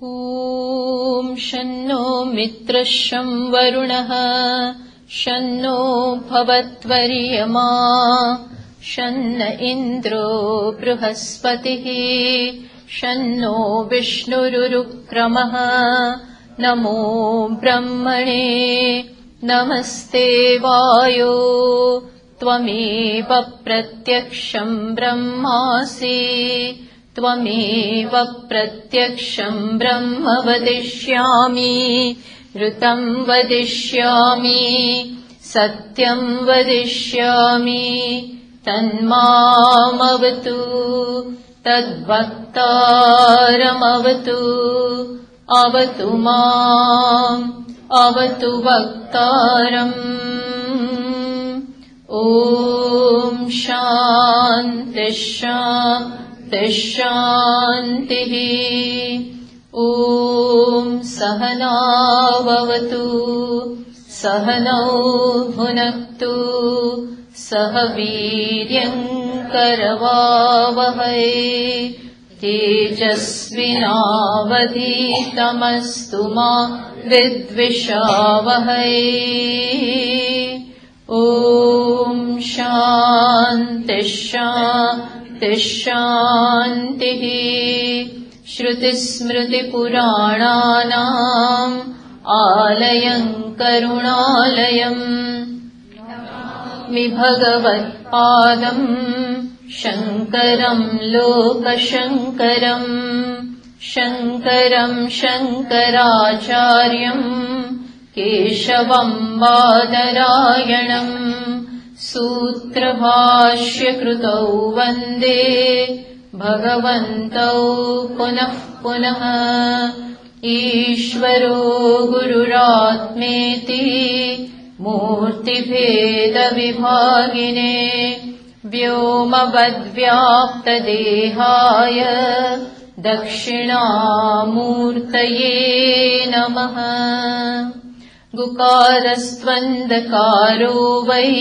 ॐ शन्नो मित्रशं वरुणः शन्नो भवत्वर्यमा शन्न इन्द्रो बृहस्पतिः शन्नो विष्णुरुक्रमः नमो ब्रह्मणे नमस्ते वायो त्वमेव प्रत्यक्षं ब्रह्मासि त्वमेव प्रत्यक्षं ब्रह्म वदिष्यामि ऋतं वदिष्यामि सत्यं वदिष्यामि तन्मामवतु तद्वक्तारमवतु अवतु माम् अवतु वक्तारम् ॐ शान्ति शान्ति शान्तिः ॐ सहनाववतु सहनौ भुनक्तु सह वीर्यङ्करवावहै तेजस्विनावधीतमस्तु मा विद्विषावहै ॐ शान्ति शान्ति शान्तिः श्रुतिस्मृतिपुराणानाम् आलयं करुणालयम् भगवत्पादम् शङ्करं लोकशङ्करम् शङ्करं शङ्कराचार्यम् केशवं बादरायणम् सूत्रभाष्यकृतौ वन्दे भगवन्तौ पुनः पुनः ईश्वरो गुरुरात्मेति मूर्तिभेदविभागिने व्योमवद्व्याप्तदेहाय दक्षिणामूर्तये नमः गुकारस्त्वन्धकारो वै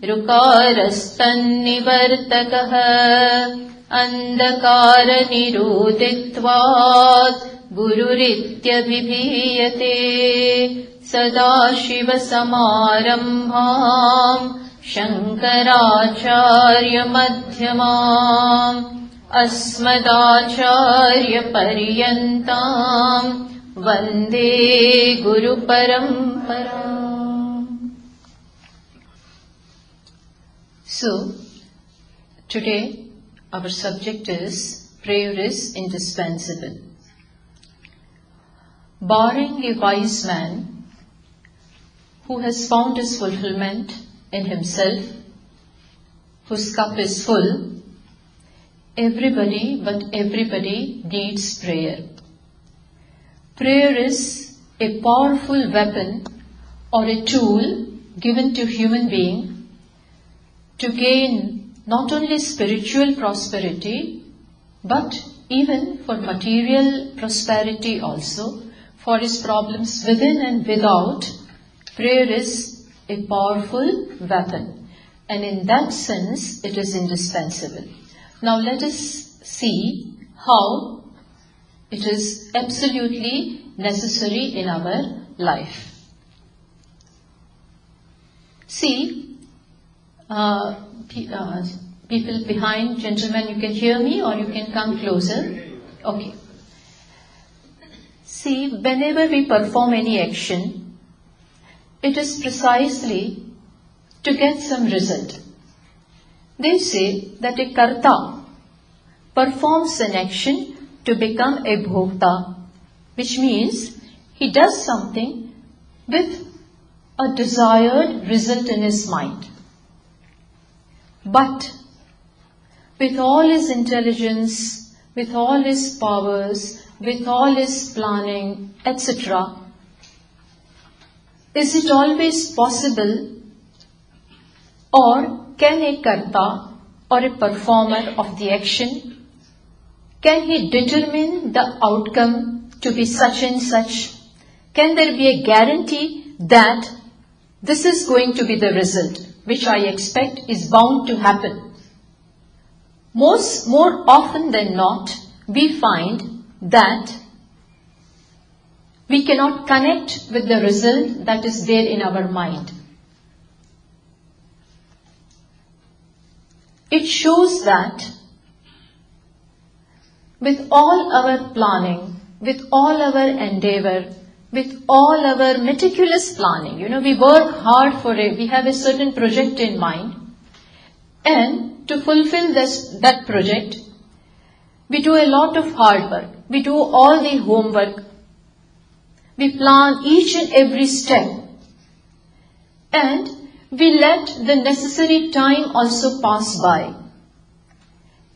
ऋकारस्तन्निवर्तकः अन्धकारनिरोधित्वात् गुरुरित्यभिधीयते सदाशिवसमारम्भाम् शङ्कराचार्यमध्यमाम् अस्मदाचार्यपर्यन्ताम् वन्दे गुरुपरम्पराम्. So, today our subject is prayer is indispensable. Barring a wise man who has found his fulfillment in himself, whose cup is full, everybody needs prayer. Prayer is a powerful weapon or a tool given to human being to gain not only spiritual prosperity but even for material prosperity also. For his problems within and without, prayer is a powerful weapon, and in that sense it is indispensable. Now let us see how it is absolutely necessary in our life. See, people behind, gentlemen, you can hear me or you can come closer. Okay. See, whenever we perform any action, it is precisely to get some result. They say that a karta performs an action to become a bhokta, which means he does something with a desired result in his mind. But with all his intelligence, with all his powers, with all his planning, etc., is it always possible, or can a karta or a performer of the action, can he determine the outcome to be such and such? Can there be a guarantee that this is going to be the result which I expect is bound to happen? More often than not, we find that we cannot connect with the result that is there in our mind. It shows that with all our planning, with all our endeavor, with all our meticulous planning, we work hard for it, we have a certain project in mind, and to fulfill that project, we do a lot of hard work, we do all the homework, we plan each and every step, and we let the necessary time also pass by.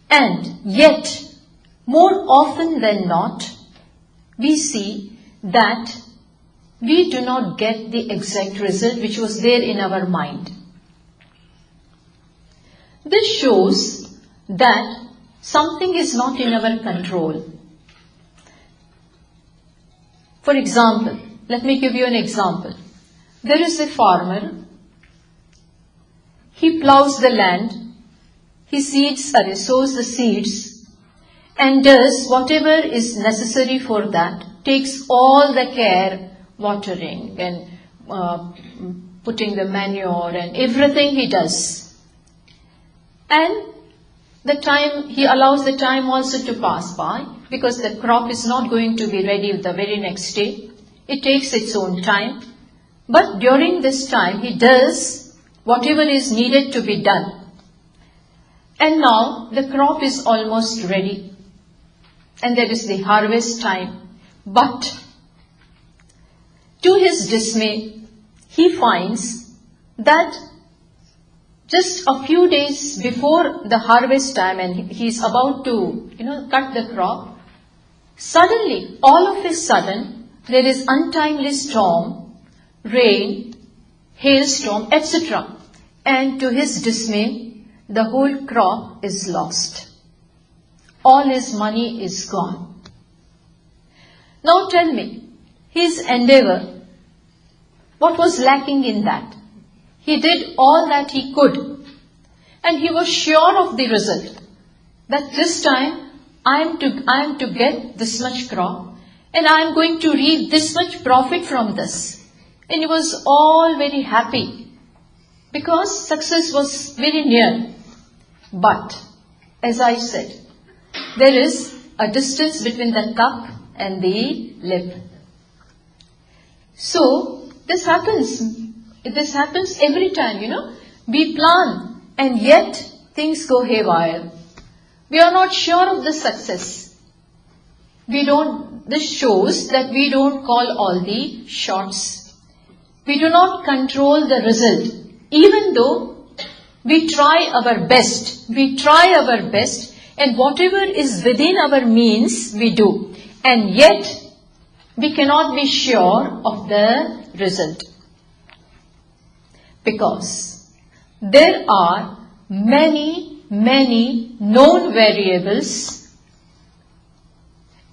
And yet, more often than not, we see that we do not get the exact result which was there in our mind. This shows that something is not in our control. For example, let me give you an example. There is a farmer. He plows the land, he sows the seeds, and does whatever is necessary for that, takes all the care, watering and putting the manure and everything he does. And he allows the time also to pass by, because the crop is not going to be ready the very next day. It takes its own time. But during this time, he does whatever is needed to be done. And now the crop is almost ready. And there is the harvest time. But to his dismay, he finds that just a few days before the harvest time and he's about to, cut the crop, suddenly, all of a sudden, there is untimely storm, rain, hailstorm, etc. And to his dismay, the whole crop is lost. All his money is gone. Now tell me, his endeavor, what was lacking in that? He did all that he could, and he was sure of the result, that this time I am to get this much crop, and I am going to reap this much profit from this. And he was all very happy, because success was very near. But, as I said, there is a distance between the cup and the lip. So, this happens every time, We plan and yet things go haywire. We are not sure of the success. This shows that we don't call all the shots. We do not control the result. Even though we try our best, and whatever is within our means we do. And yet, we cannot be sure of the result. Because there are many known variables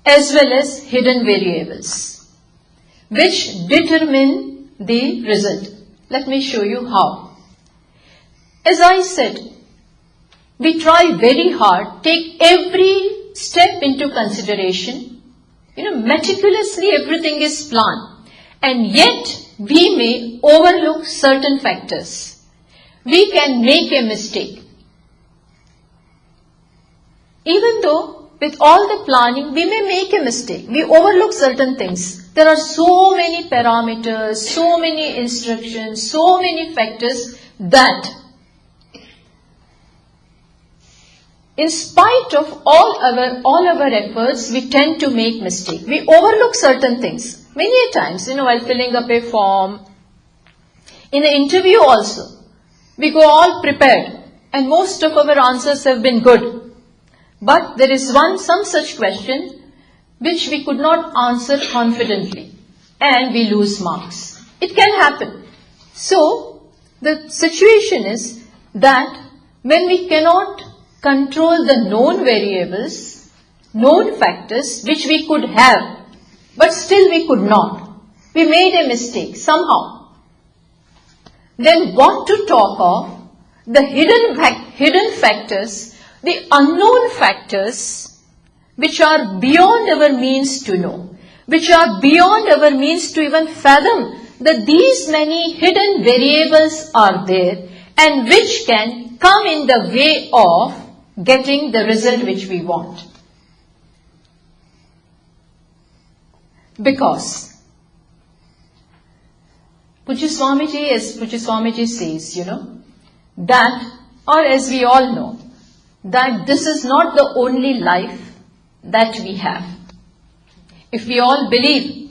as well as hidden variables which determine the result. Let me show you how. As I said, we try very hard, take every step into consideration. Meticulously everything is planned. And yet, we may overlook certain factors. We can make a mistake. Even though with all the planning, we may make a mistake. We overlook certain things. There are so many parameters, so many instructions, so many factors that in spite of all our efforts, we tend to make mistakes. We overlook certain things. Many times, while filling up a form, in an interview also, we go all prepared and most of our answers have been good. But there is some such question which we could not answer confidently and we lose marks. It can happen. So, the situation is that when we cannot control the known variables, known factors which we could have, but still we could not. We made a mistake somehow. Then what to talk of? The hidden factors, the unknown factors which are beyond our means to know, which are beyond our means to even fathom, that these many hidden variables are there and which can come in the way of getting the result which we want. Because Pujya Swamiji, as Pujya Swamiji says, that, or as we all know, that this is not the only life that we have. If we all believe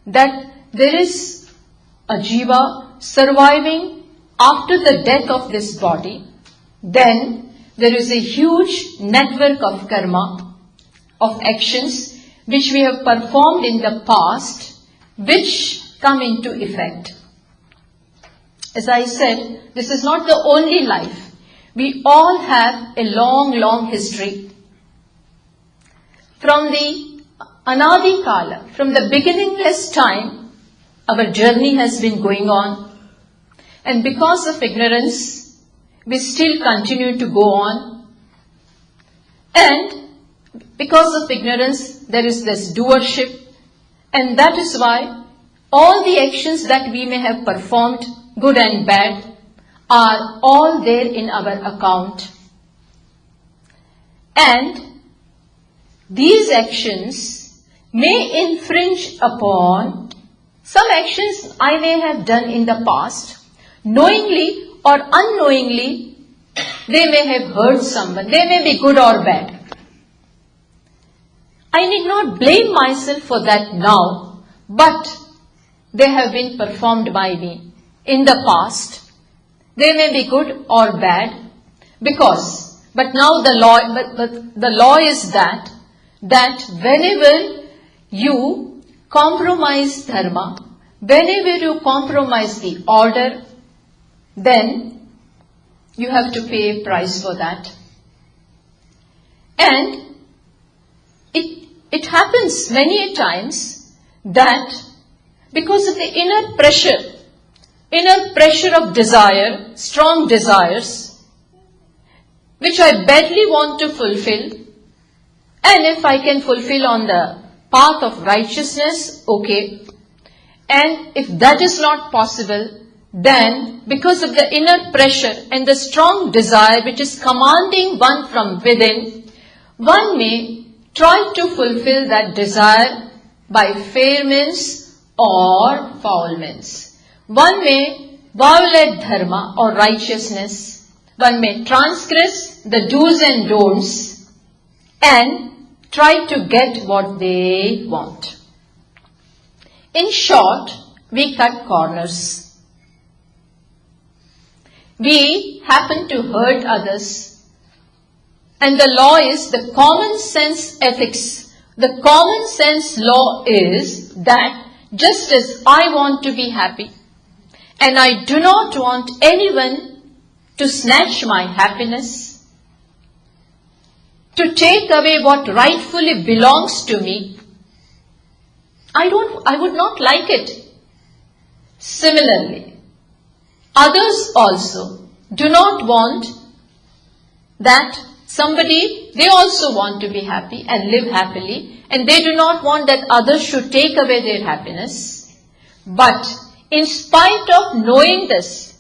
that there is a jiva surviving after the death of this body, then there is a huge network of karma, of actions which we have performed in the past, which come into effect. As I said, this is not the only life. We all have a long, long history. From the Anadi Kala, from the beginningless time, our journey has been going on. And because of ignorance, we still continue to go on. And because of ignorance, there is this doership. And that is why all the actions that we may have performed, good and bad, are all there in our account. And these actions may infringe upon some actions I may have done in the past. Knowingly or unknowingly, they may have hurt someone. They may be good or bad. I need not blame myself for that now, but they have been performed by me in the past. They may be good or bad, but now the law is that whenever you compromise dharma, whenever you compromise the order, then you have to pay a price for that. And it happens many times that because of the inner pressure of desire, strong desires, which I badly want to fulfill, and if I can fulfill on the path of righteousness, okay. And if that is not possible, then because of the inner pressure and the strong desire which is commanding one from within, one may try to fulfill that desire by fair means or foul means. One may violate dharma or righteousness. One may transgress the do's and don'ts and try to get what they want. In short, we cut corners. We happen to hurt others. And the law is the common sense ethics. The common sense law is that just as I want to be happy, and I do not want anyone to snatch my happiness, to take away what rightfully belongs to me, I would not like it. Similarly, others also do not want that they also want to be happy and live happily, and they do not want that others should take away their happiness. But in spite of knowing this,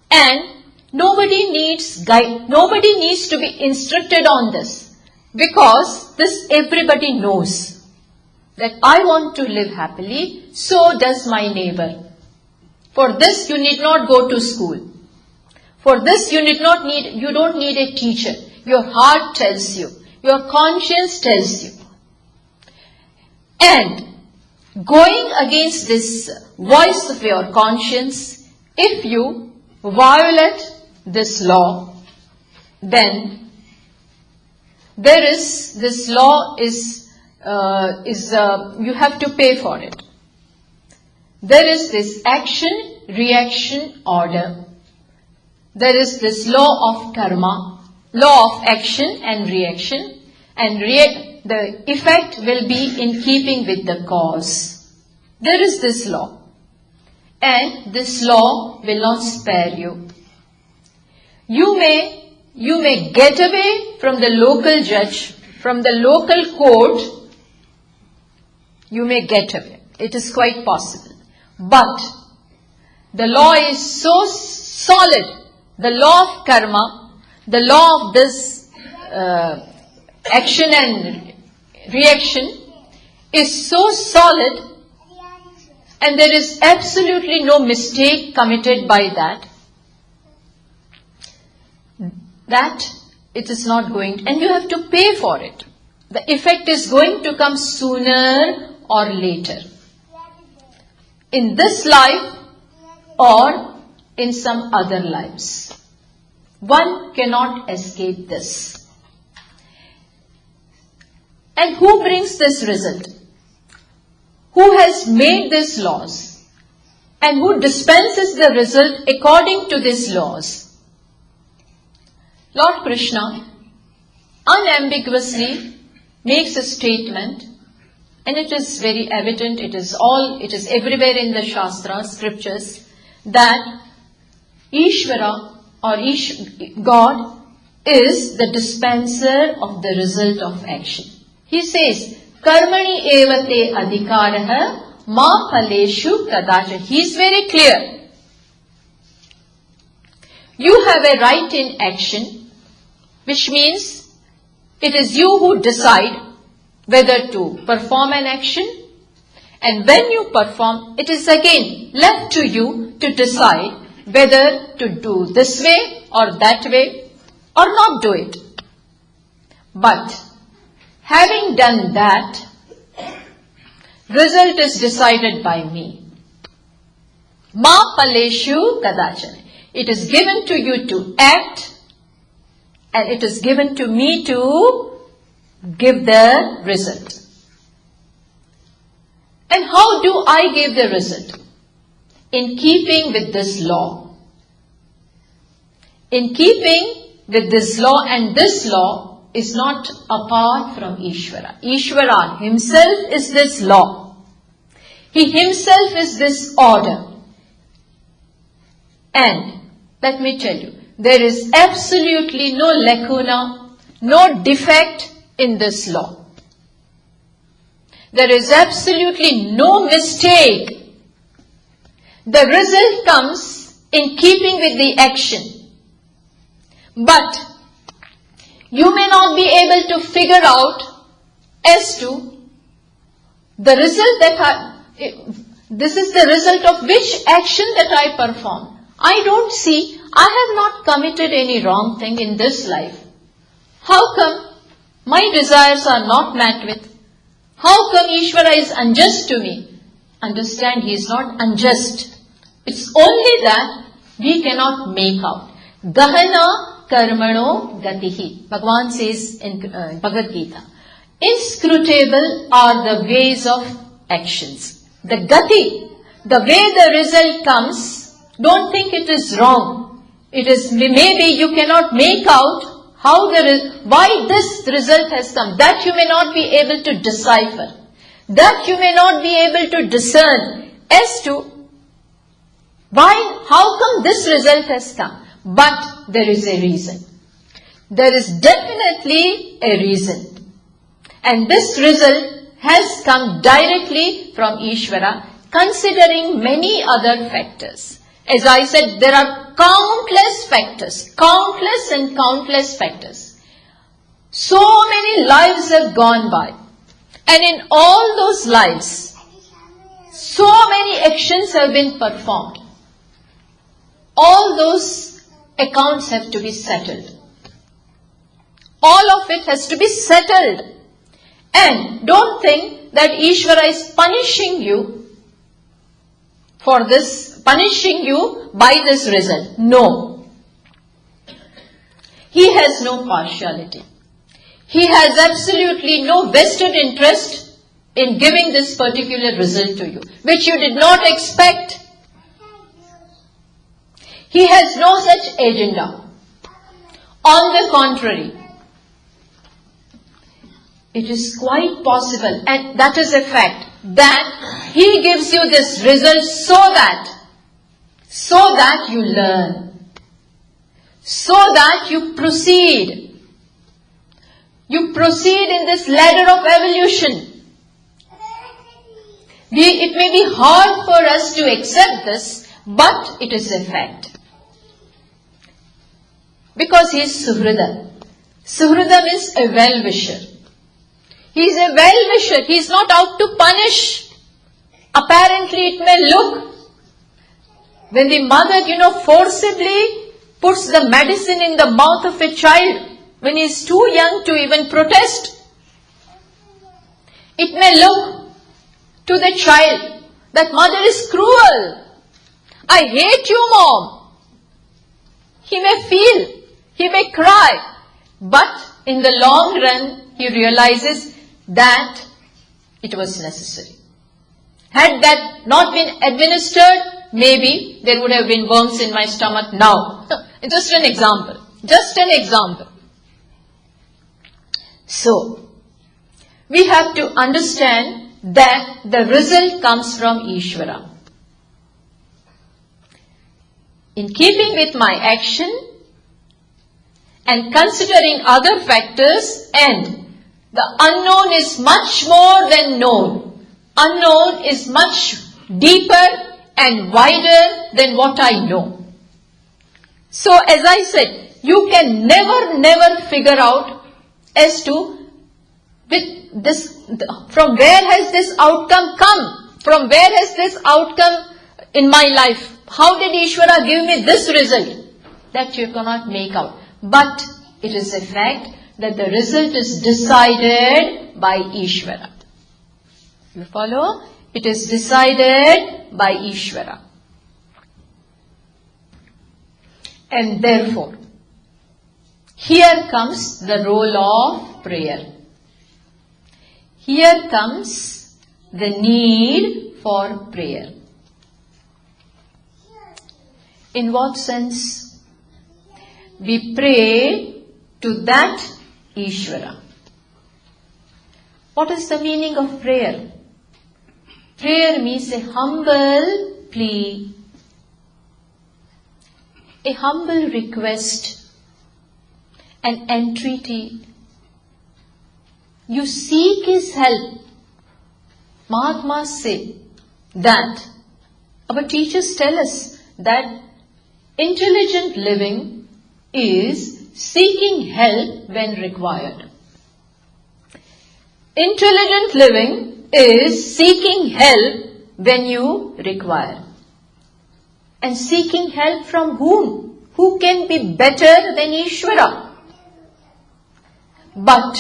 and nobody needs to be instructed on this, because this everybody knows that I want to live happily, so does my neighbor. For this you need not go to school. For this you don't need a teacher. Your heart tells you. Your conscience tells you. And going against this voice of your conscience, if you violate this law, then this law is you have to pay for it. There is this action-reaction order. There is this law of karma, law of action and reaction, and the effect will be in keeping with the cause. There is this law, and this law will not spare you. You may get away from the local judge, from the local court. you may get away. It is quite possible. But the law is so solid, the law of karma, the law of this action and reaction is so solid, and there is absolutely no mistake committed by that it is not going to, and you have to pay for it. The effect is going to come sooner or later, in this life or in some other lives. One cannot escape this. And who brings this result? Who has made these laws? And who dispenses the result according to these laws? Lord Krishna unambiguously makes a statement, and it is very evident, it is everywhere in the Shastras, scriptures, that Ishvara or God is the dispenser of the result of action. He says, Karmani evate adhikaraha ma phaleshu kadacha. He is very clear. You have a right in action, which means it is you who decide whether to perform an action, and when you perform, it is again left to you to decide whether to do this way or that way or not do it. But having done that, result is decided by me. Ma paleshu kadachana. It is given to you to act, and it is given to me to give the result. And how do I give the result? In keeping with this law. In keeping with this law, and this law is not apart from Ishvara. Ishvara himself is this law. He himself is this order. And let me tell you, there is absolutely no lacuna, no defect in this law. There is absolutely no mistake. The result comes in keeping with the action. But you may not be able to figure out as to the result this is the result of which action that I perform. I don't see, I have not committed any wrong thing in this life. How come my desires are not met with? How come Ishvara is unjust to me? Understand, he is not unjust. It's only that we cannot make out. Gahana karmano gatihi. Bhagavan says in Bhagavad Gita, inscrutable are the ways of actions. The gati, the way the result comes, don't think it is wrong. It is, maybe you cannot make out why this result has come. That you may not be able to decipher. That you may not be able to discern as to how come this result has come. But there is a reason. There is definitely a reason. And this result has come directly from Ishvara, considering many other factors. As I said, there are countless factors, countless and countless factors. So many lives have gone by. And in all those lives, so many actions have been performed. All those accounts have to be settled. All of it has to be settled. And don't think that Ishvara is punishing you for this, punishing you by this result. No. He has no partiality. He has absolutely no vested interest in giving this particular result to you, which you did not expect. He has no such agenda. On the contrary, it is quite possible, and that is a fact, that he gives you this result so that you learn, so that you proceed. You proceed in this ladder of evolution. It may be hard for us to accept this, but it is a fact. Because he is Suhrida. Suhrida means a well-wisher. He is a well-wisher. He is not out to punish. Apparently it may look, when the mother, forcibly puts the medicine in the mouth of a child, when he is too young to even protest, it may look to the child that mother is cruel. I hate you, mom. He may feel, he may cry, but in the long run, he realizes that it was necessary. Had that not been administered, maybe there would have been worms in my stomach now. Just an example. Just an example. So, we have to understand that the result comes from Ishvara. In keeping with my action and considering other factors, and the unknown is much more than known. Unknown is much deeper and wider than what I know. So as I said, you can never figure out as to from where has this outcome come? From where has this outcome in my life? How did Ishvara give me this result? That you cannot make out. But it is a fact that the result is decided by Ishvara. You follow? It is decided by Ishvara. And therefore, here comes the role of prayer. Here comes the need for prayer. In what sense? We pray to that Ishvara. What is the meaning of prayer? Prayer means a humble plea, a humble request, an entreaty. You seek his help. Mahatmas say that, our teachers tell us that intelligent living is seeking help when required. Intelligent living is seeking help when you require. And seeking help from whom? Who can be better than Ishvara? But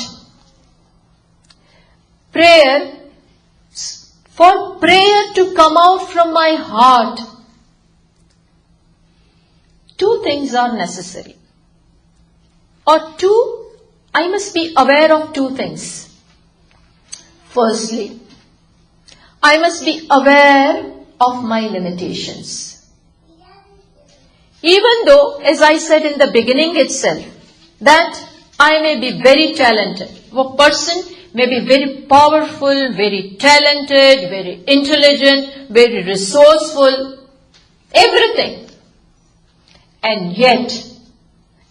for prayer to come out from my heart, two things are necessary. I must be aware of two things. Firstly, I must be aware of my limitations. Even though, as I said in the beginning itself, that I may be very talented. A person may be very powerful, very talented, very intelligent, very resourceful, everything. And yet,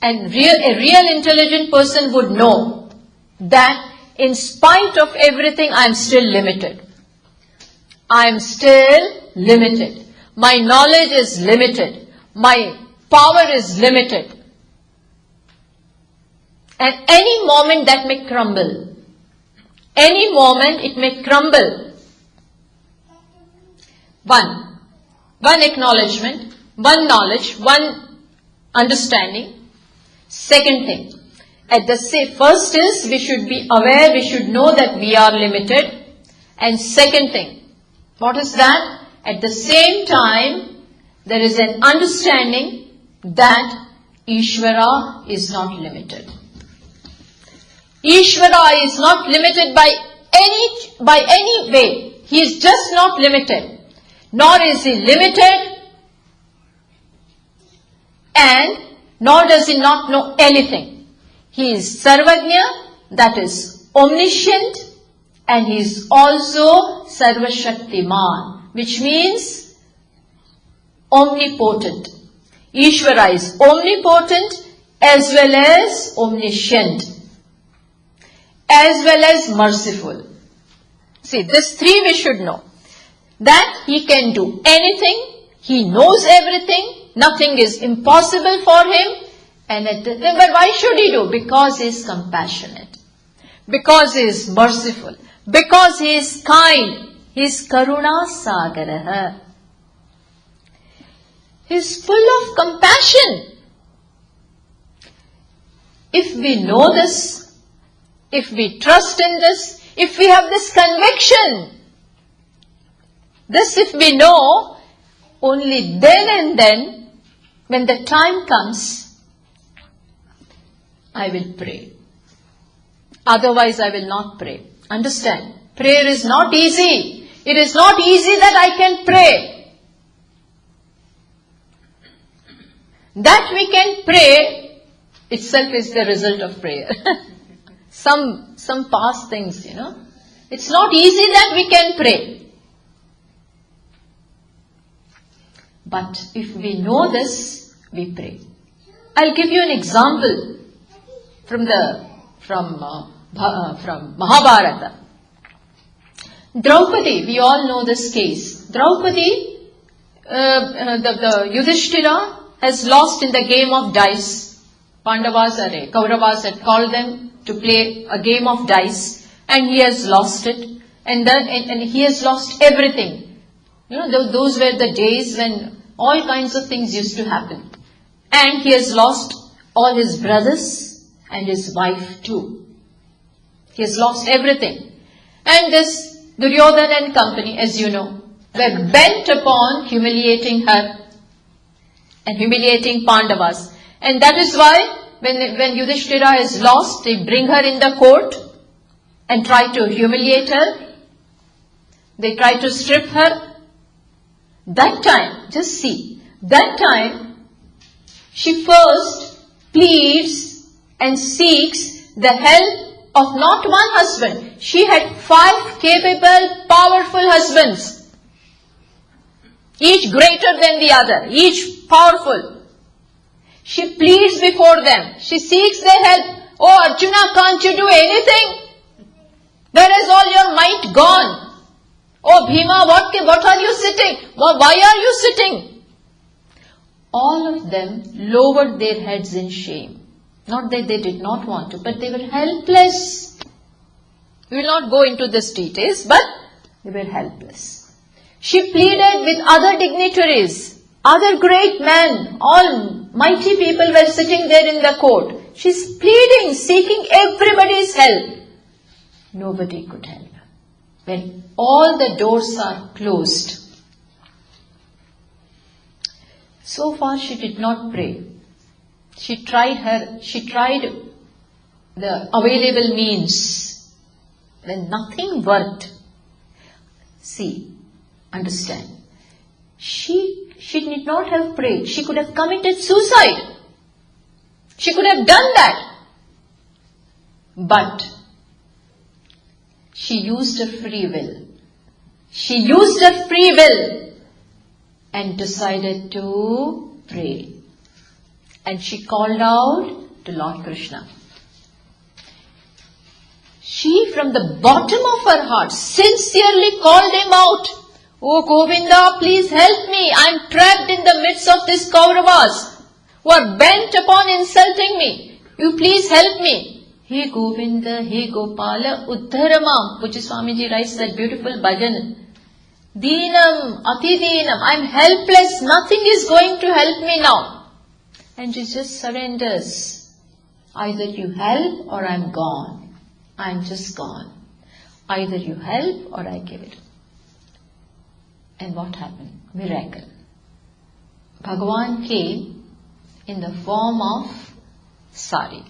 a real intelligent person would know that in spite of everything, I am still limited. I am still limited. My knowledge is limited. My power is limited. At any moment that may crumble. Any moment it may crumble. One acknowledgement, one knowledge, one understanding. Second thing, first is we should be aware, we should know that we are limited. And second thing, what is that? At the same time, there is an understanding that Ishvara is not limited. Ishvara is not limited by any way. He is just not limited. Nor is he limited, and nor does he not know anything. He is Sarvagnya, that is omniscient, and he is also Sarvashaktiman, which means omnipotent. Ishvara is omnipotent as well as omniscient, as well as merciful. See, these three we should know. that he can do anything, he knows everything, nothing is impossible for him, but why should he do? Because he is compassionate, because he is merciful, because he is kind, he is karuna sagaraha. He is full of compassion. If we know this, if we trust in this, if we have this conviction, this if we know, only then and then, when the time comes, I will pray. Otherwise I will not pray. Understand? Prayer is not easy. It is not easy that I can pray. That we can pray itself is the result of prayer. Some past things, It's not easy that we can pray. But if we know this, we pray. I'll give you an example from Mahabharata. Draupadi, we all know this case. Draupadi, the Yudhishthira has lost in the game of dice. Kauravas had called them to play a game of dice, and he has lost it, and he has lost everything. Those were the days when all kinds of things used to happen. And he has lost all his brothers and his wife too. He has lost everything. And this Duryodhana and company, as you know, were bent upon humiliating her and humiliating Pandavas. And that is why when Yudhishthira is lost, they bring her in the court and try to humiliate her. They try to strip her. That time, just see, that time she first pleads and seeks the help of not one husband. She had 5 capable, powerful husbands, each greater than the other, each powerful. She pleads before them. She seeks their help. Oh Arjuna, can't you do anything? Where is all your might gone? Oh Bhima, what are you sitting? Why are you sitting? All of them lowered their heads in shame. Not that they did not want to, but they were helpless. We will not go into these details, but they were helpless. She pleaded with other dignitaries, other great men, all mighty people were sitting there in the court. She's pleading, seeking everybody's help. Nobody could help her. When all the doors are closed. So far she did not pray. She tried the available means. When nothing worked. See, understand. She did not have prayed. She could have committed suicide. She could have done that. But she used her free will. She used her free will and decided to pray. And she called out to Lord Krishna. She, from the bottom of her heart, sincerely called him out. Oh Govinda, please help me. I am trapped in the midst of these Kauravas who are bent upon insulting me. You please help me. Hey Govinda, hey Gopala, Uddharamam. Puja Swamiji writes that beautiful bhajan. Deenam, ati deenam. I am helpless. Nothing is going to help me now. And she just surrenders. Either you help or I am gone. I am just gone. Either you help or I give it. And what happened? Miracle. Bhagavan came in the form of sari.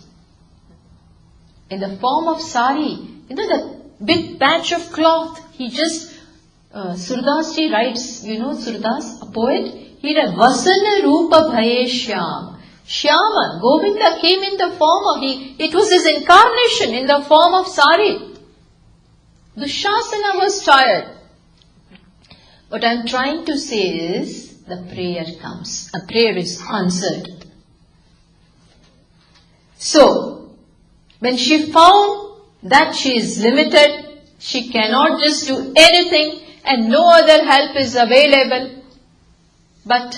In the form of sari. The big patch of cloth. He just, Surdas ji writes, Surdas, a poet, he writes, Vasana Rupa Bhaye Shyam. Shyama, Govinda came in the form of, it was his incarnation in the form of sari. Dushasana was tired. What I am trying to say is, the prayer comes. A prayer is answered. So, when she found that she is limited, she cannot just do anything, and no other help is available. But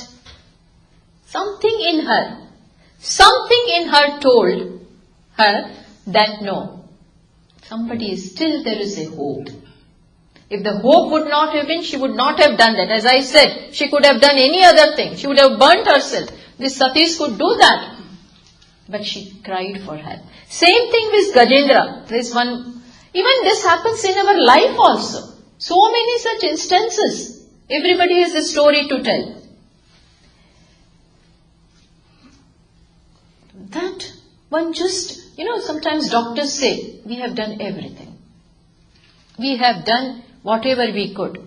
something in her told her that no, somebody is still, there is a hope. If the hope would not have been, she would not have done that. As I said, she could have done any other thing. She would have burnt herself. This satis could do that. But she cried for help. Same thing with Gajendra. There is one, even this happens in our life also. So many such instances. Everybody has a story to tell. That one just, sometimes doctors say, we have done everything. We have done whatever we could.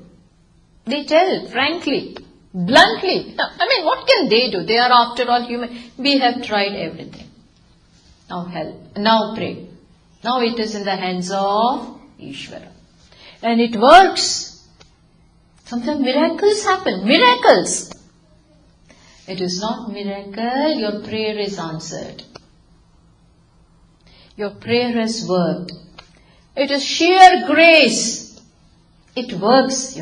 They tell, frankly, bluntly. What can they do? They are after all human. We have tried everything. Now help. Now pray. Now it is in the hands of Ishvara. And it works. Sometimes miracles happen. Miracles. It is not miracle. Your prayer is answered. Your prayer has worked. It is sheer grace. It works,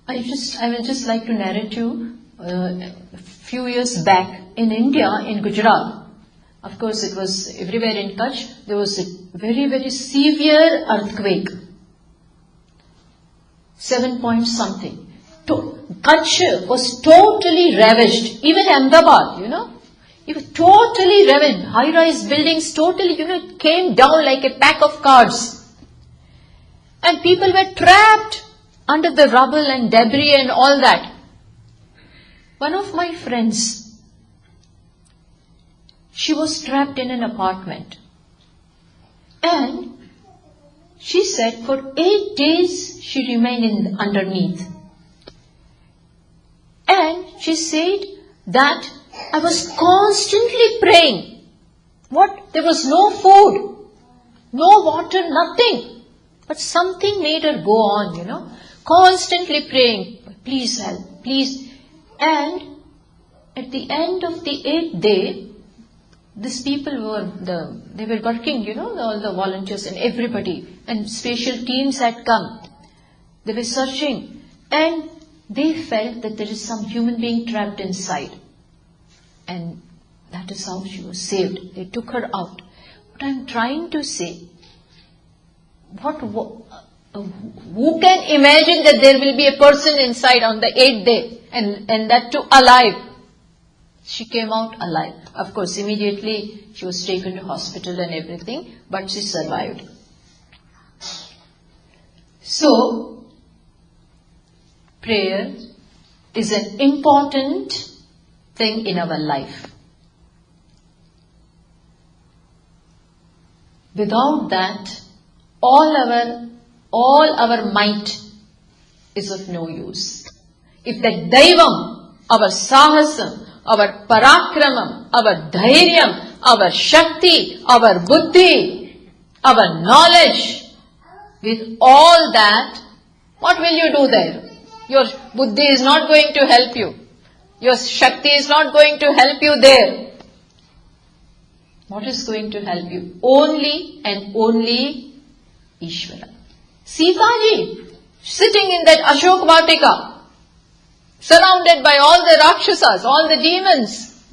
I will just like to narrate you a few years back in India, in Gujarat. Of course, it was everywhere in Kutch. There was a very, very severe earthquake. 7 point something. Kutch was totally ravaged. Even Ahmedabad, it was totally ravaged. High-rise buildings totally, came down like a pack of cards. And people were trapped under the rubble and debris and all that. One of my friends, she was trapped in an apartment. And she said for 8 days she remained underneath. And she said that I was constantly praying. There was no food, no water, nothing. But something made her go on, constantly praying, please help, please. And at the end of the 8th day, these people they were working, all the volunteers and everybody, and special teams had come. They were searching, and they felt that there is some human being trapped inside. And that is how she was saved. They took her out. What I am trying to say, who can imagine that there will be a person inside on the 8th day and that too alive? She came out alive. Of course, immediately she was taken to hospital and everything, but she survived. So, prayer is an important thing in our life. Without that, all our might is of no use. If that Daivam, our Sahasam, our Parakramam, our Dhairyam, our Shakti, our Buddhi, our knowledge, with all that, what will you do there? Your Buddhi is not going to help you. Your Shakti is not going to help you there. What is going to help you? Only and only Ishvara. Sitaji, sitting in that Ashok Vatika, surrounded by all the Rakshasas, all the demons,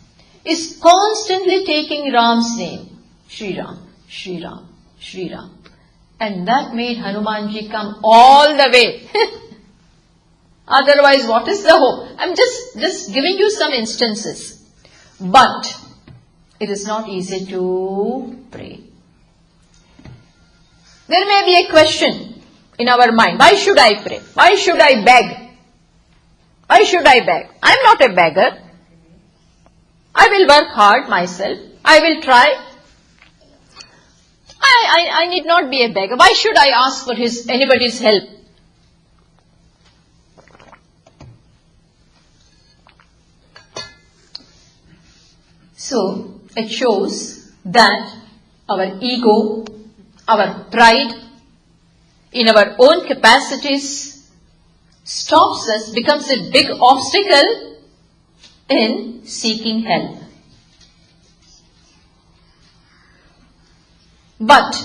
is constantly taking Ram's name. Shri Ram, Shri Ram, Shri Ram. And that made Hanumanji come all the way. Otherwise, what is the hope? I'm just giving you some instances. But it is not easy to pray. There may be a question in our mind. Why should I pray? Why should I beg? Why should I beg? I'm not a beggar. I will work hard myself. I will try. I need not be a beggar. Why should I ask for anybody's help? So, it shows that our ego, our pride in our own capacities stops us, becomes a big obstacle in seeking help. But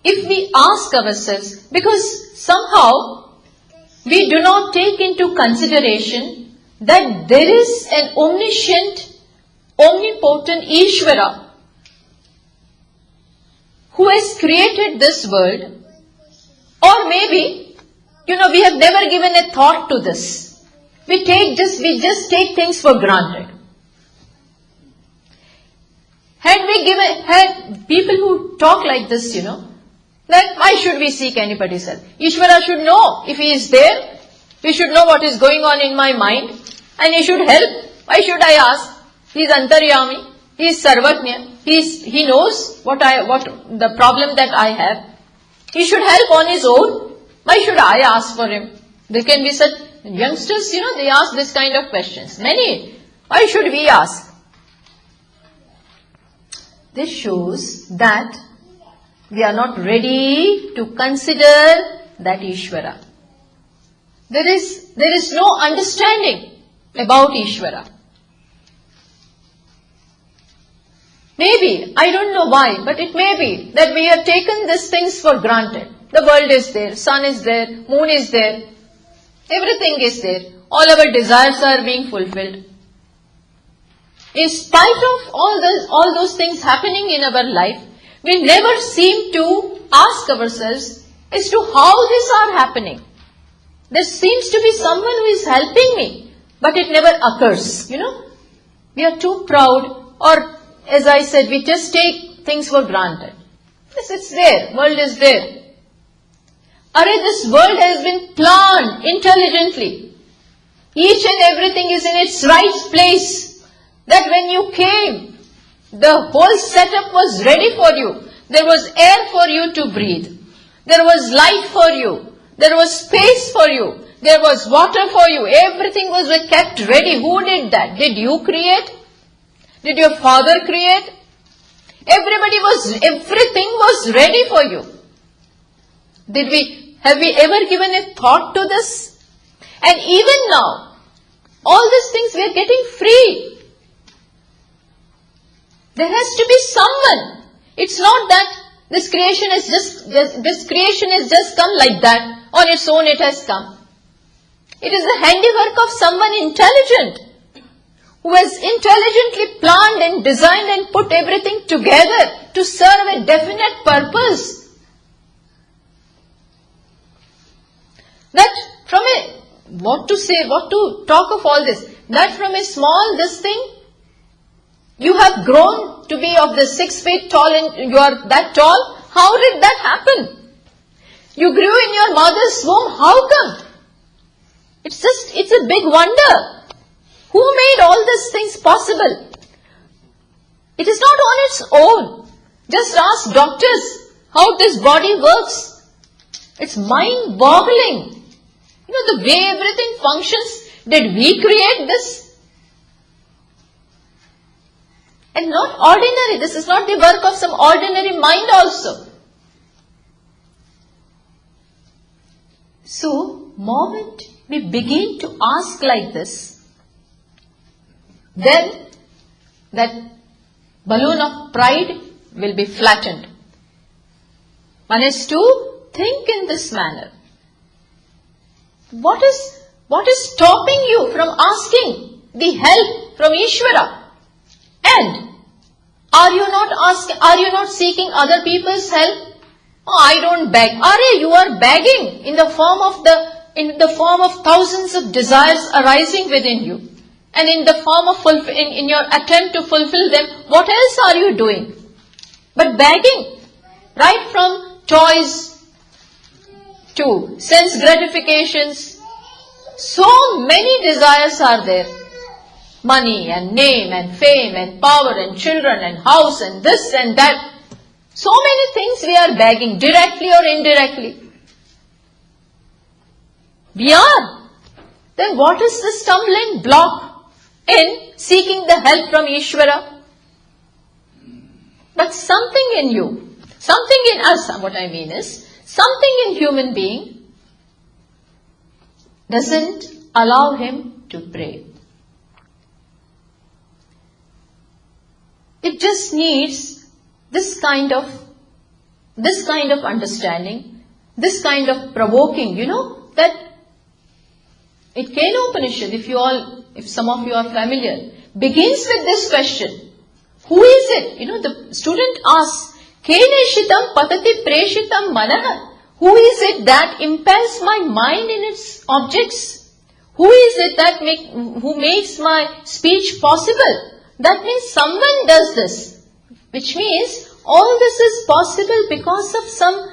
if we ask ourselves, because somehow we do not take into consideration that there is an omniscient, omnipotent Ishvara who has created this world, or maybe, we have never given a thought to this. We just take things for granted. Had people who talk like this, that why should we seek anybody's help? Ishvara should know if he is there. He should know what is going on in my mind, and he should help. Why should I ask? He is Antaryami. He is Sarvajna. He knows what the problem that I have. He should help on his own. Why should I ask for him? There can be such youngsters, they ask this kind of questions. Many. Why should we ask? This shows that we are not ready to consider that Ishvara. There is no understanding about Ishvara. Maybe, I don't know why, but it may be that we have taken these things for granted. The world is there, sun is there, moon is there, everything is there. All our desires are being fulfilled. In spite of all those things happening in our life, we never seem to ask ourselves as to how these are happening. There seems to be someone who is helping me, but it never occurs, We are too proud, or as I said, we just take things for granted. Yes, it's there, world is there. This world has been planned intelligently. Each and everything is in its right place. That when you came, the whole setup was ready for you. There was air for you to breathe. There was light for you. There was space for you. There was water for you. Everything was kept ready. Who did that? Did you create? Did your father create? Everything was ready for you. Have we ever given a thought to this? And even now, all these things we are getting free. There has to be someone. It's not that this creation has just come like that. On its own it has come. It is the handiwork of someone intelligent, who has intelligently planned and designed and put everything together to serve a definite purpose. That from what to talk of all this, that from a small this thing, you have grown to be of the 6 feet tall and you are that tall. How did that happen? You grew in your mother's womb. How come? It's a big wonder. Who made all these things possible? It is not on its own. Just ask doctors how this body works. It's mind-boggling. The way everything functions. Did we create this? And not ordinary. This is not the work of some ordinary mind also. So, moment we begin to ask like this, then that balloon of pride will be flattened. One is to think in this manner. What is stopping you from asking the help from Ishvara? And are you not seeking other people's help? Oh, I don't beg. You are begging in the form of thousands of desires arising within you. And in the form of in your attempt to fulfill them, what else are you doing? But begging. Right from toys to sense gratifications. So many desires are there. Money and name and fame and power and children and house and this and that. So many things we are begging, directly or indirectly. We are. Then what is the stumbling block in seeking the help from Ishvara? But something in you, something in us, what I mean is, something in human being doesn't allow him to pray. It just needs this kind of this kind of understanding, this kind of provoking, that Ikeno Upanishad, if some of you are familiar, begins with this question. Who is it? The student asks, Keneshitam patati preshitam manah. Who is it that impels my mind in its objects? Who is it who makes my speech possible? That means someone does this. Which means all this is possible because of some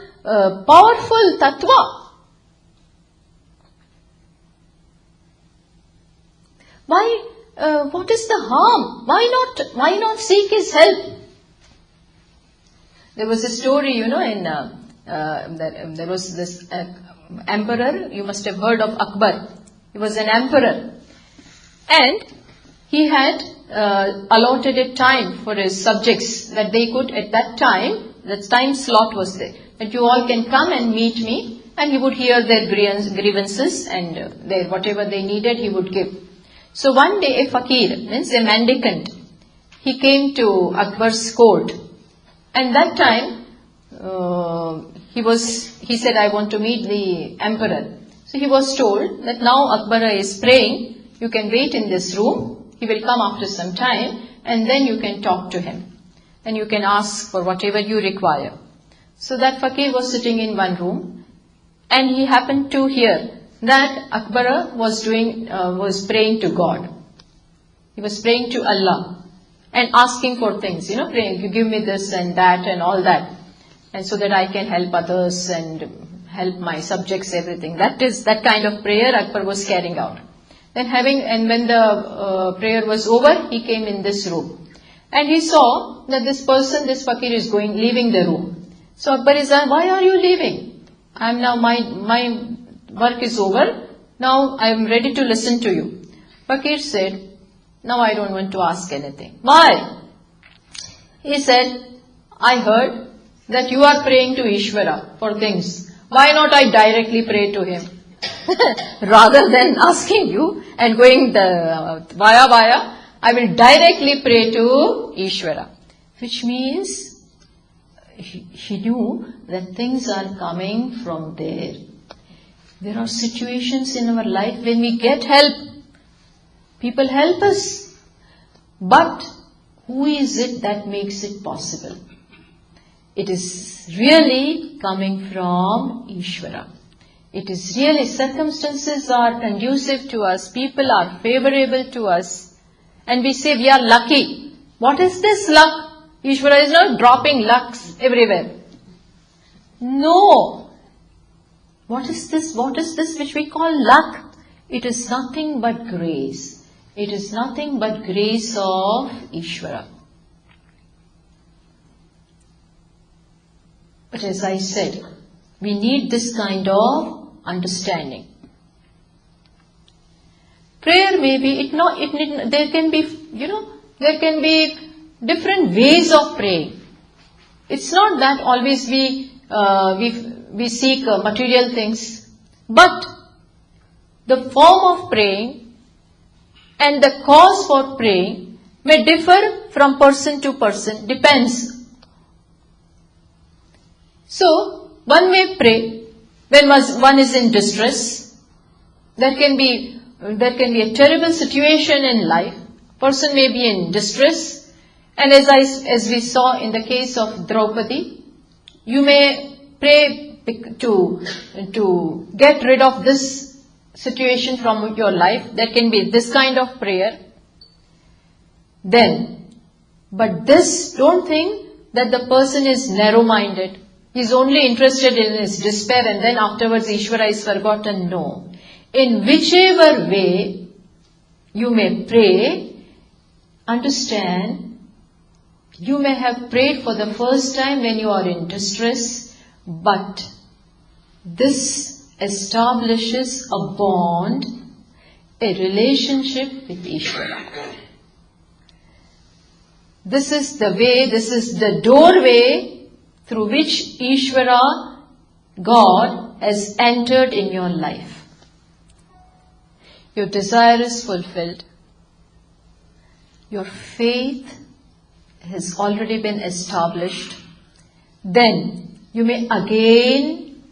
powerful tattva. Why? What is the harm? Why not seek his help? There was a story, there was this emperor. You must have heard of Akbar. He was an emperor, and he had allotted a time for his subjects that they could, at that time, the time slot was there, that you all can come and meet me, and he would hear their grievances and whatever they needed, he would give. So one day a fakir, means a mendicant, he came to Akbar's court, and that time he said, I want to meet the emperor. So he was told that now Akbar is praying, you can wait in this room, he will come after some time, and then you can talk to him. And you can ask for whatever you require. So that fakir was sitting in one room, and he happened to hear that Akbar was praying to God. He was praying to Allah and asking for things, praying, you give me this and that and all that, and so that I can help others and help my subjects, everything. That kind of prayer Akbar was carrying out. Then when the prayer was over, he came in this room, and he saw that this fakir is leaving the room. So Akbar is asked, why are you leaving? My work is over. Now I am ready to listen to you. Fakir said, now I don't want to ask anything. Why? He said, I heard that you are praying to Ishvara for things. Why not I directly pray to him? Rather than asking you and going via, I will directly pray to Ishvara. Which means he knew that things are coming from there. There are situations in our life when we get help. People help us. But who is it that makes it possible? It is really coming from Ishvara. It is really, circumstances are conducive to us, people are favorable to us, and we say we are lucky. What is this luck? Ishvara is not dropping lucks everywhere. No. What is this? What is this which we call luck? It is nothing but grace. It is nothing but grace of Ishvara. But as I said, we need this kind of understanding. Prayer may be, there can be different ways of praying. It's not that always we seek material things, but the form of praying and the cause for praying may differ from person to person, depends. So, one may pray when one is in distress. There can be a terrible situation in life. Person may be in distress, and as we saw in the case of Draupadi, you may pray to get rid of this situation from your life. There can be this kind of prayer. But don't think that the person is narrow-minded. He is only interested in his despair, and then afterwards Ishvara is forgotten. No. In whichever way you may pray, understand, you may have prayed for the first time when you are in distress, but this establishes a bond, a relationship with Ishvara. This is the way, this is the doorway through which Ishvara, God, has entered in your life. Your desire is fulfilled. Your faith has already been established. Then you may again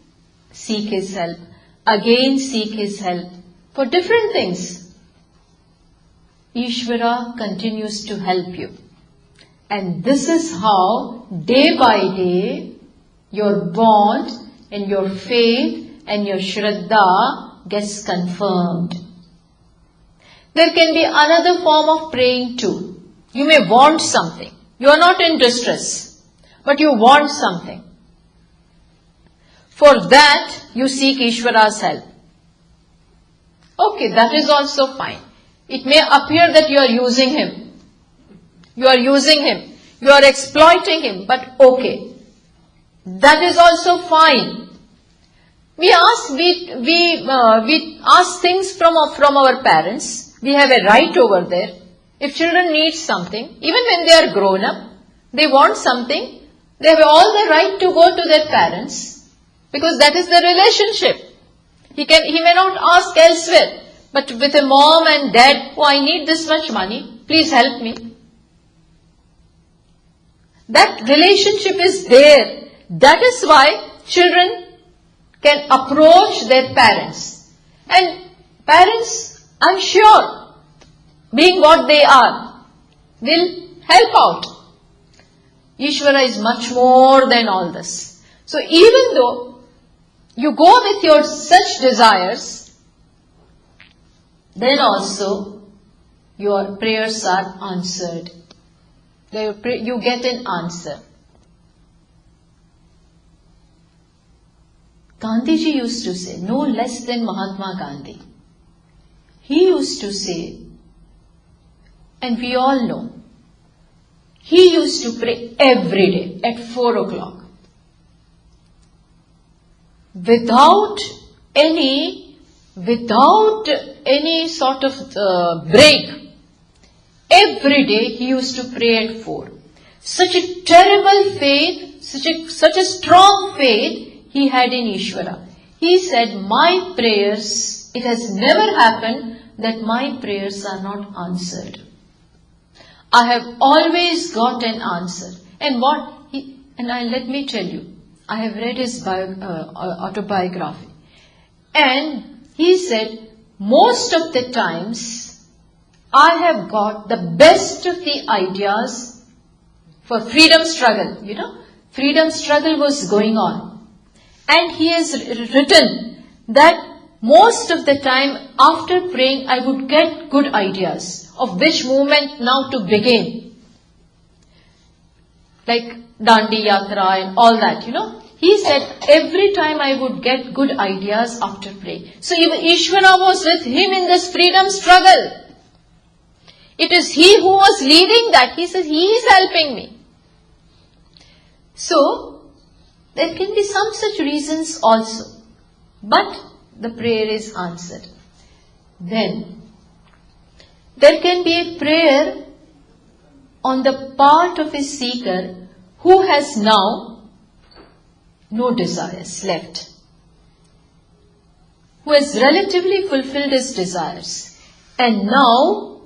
seek His help, again seek His help for different things. Ishvara continues to help you. And this is how, day by day, your bond and your faith and your Shraddha gets confirmed. There can be another form of praying too. You may want something. You are not in distress, but you want something. For that, you seek Ishvara's help. Okay, that is also fine. It may appear that you are using Him. You are using Him. You are exploiting Him, but okay. That is also fine. We ask things from our parents. We have a right over there. If children need something, even when they are grown up, they want something, they have all the right to go to their parents, because that is the relationship. He may not ask elsewhere, but with a mom and dad, oh, I need this much money, please help me. That relationship is there. That is why children can approach their parents. And parents, I'm sure, being what they are, will help out. Ishvara is much more than all this. So even though you go with your such desires, then also your prayers are answered. You get an answer. Gandhiji used to say, no less than Mahatma Gandhi. He used to say, and we all know, he used to pray every day at 4 o'clock. Without any sort of break. Every day he used to pray at 4. Such a terrible faith, such a strong faith he had in Ishvara. He said, my prayers, it has never happened that my prayers are not answered. I have always got an answer. And let me tell you, I have read his autobiography. And he said, most of the times, I have got the best of the ideas for freedom struggle. Freedom struggle was going on. And he has written that most of the time after praying, I would get good ideas of which movement now to begin. Like Dandi Yatra and all that, He said every time I would get good ideas after praying. So even Ishvara was with him in this freedom struggle. It is he who was leading that. He says, he is helping me. So, there can be some such reasons also. But the prayer is answered. Then, there can be a prayer on the part of a seeker who has now no desires left. Who has relatively fulfilled his desires. And now,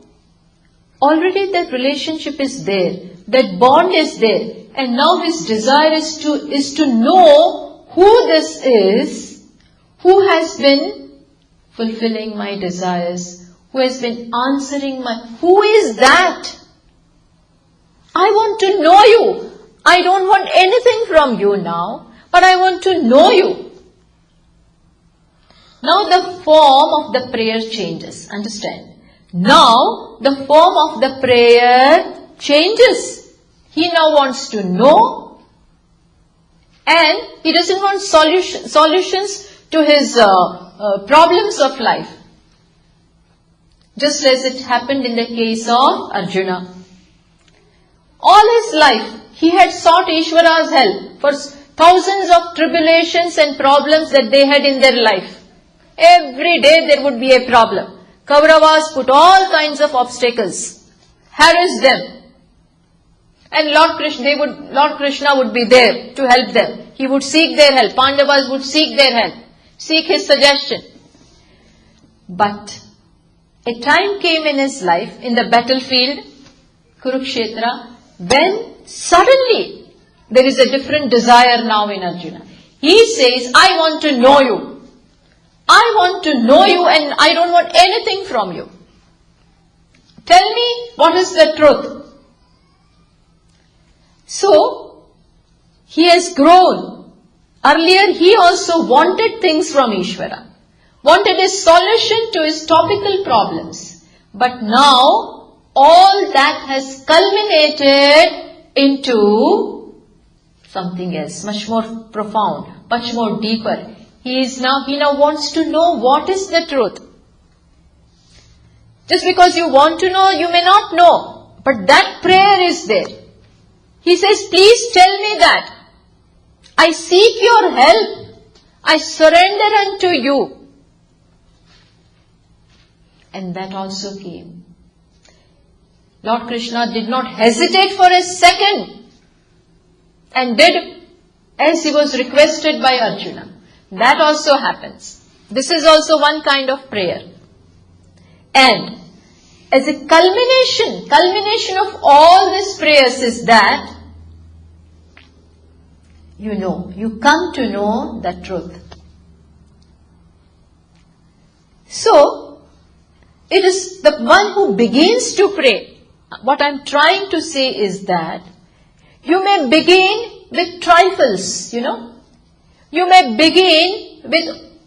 already that relationship is there, that bond is there, and now his desire is to know who this is, who has been fulfilling my desires, who has been answering who is that? I want to know you. I don't want anything from you now, but I want to know you. Now the form of the prayer changes, understand? Now, the form of the prayer changes. He now wants to know, and he doesn't want solutions to his problems of life. Just as it happened in the case of Arjuna. All his life, he had sought Ishvara's help for thousands of tribulations and problems that they had in their life. Every day there would be a problem. Kauravas put all kinds of obstacles, harassed them. And Lord Krishna would be there to help them. He would seek their help. Pandavas would seek their help, seek his suggestion. But a time came in his life, in the battlefield, Kurukshetra, when suddenly There is a different desire now in Arjuna. He says, I want to know you. I want to know you and I don't want anything from you. Tell me what is the truth. So, he has grown. Earlier he also wanted things from Ishvara. Wanted a solution to his topical problems. But now, all that has culminated into something else, much more profound, much more deeper. He now wants to know what is the truth. Just because you want to know, you may not know. But that prayer is there. He says, please tell me that. I seek your help. I surrender unto you. And that also came. Lord Krishna did not hesitate for a second and did as he was requested by Arjuna. That also happens. This is also one kind of prayer. And as a culmination of all these prayers is that, you come to know the truth. So, it is the one who begins to pray. What I am trying to say is that you may begin with trifles, You may begin with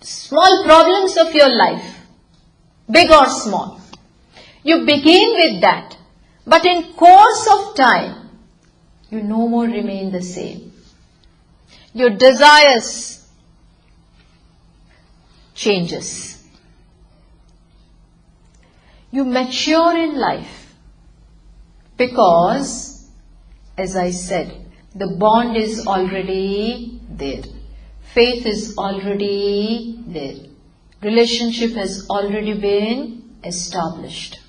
small problems of your life, big or small. You begin with that. But in course of time, you no more remain the same. Your desires changes. You mature in life because, as I said, the bond is already there. Faith is already there. Relationship has already been established.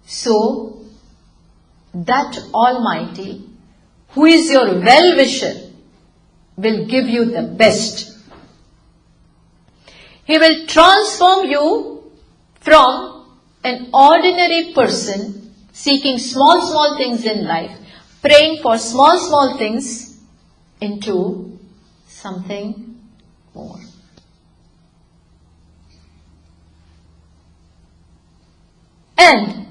So, that Almighty, who is your well-wisher, will give you the best. He will transform you from an ordinary person seeking small things in life, praying for small things, into something more. And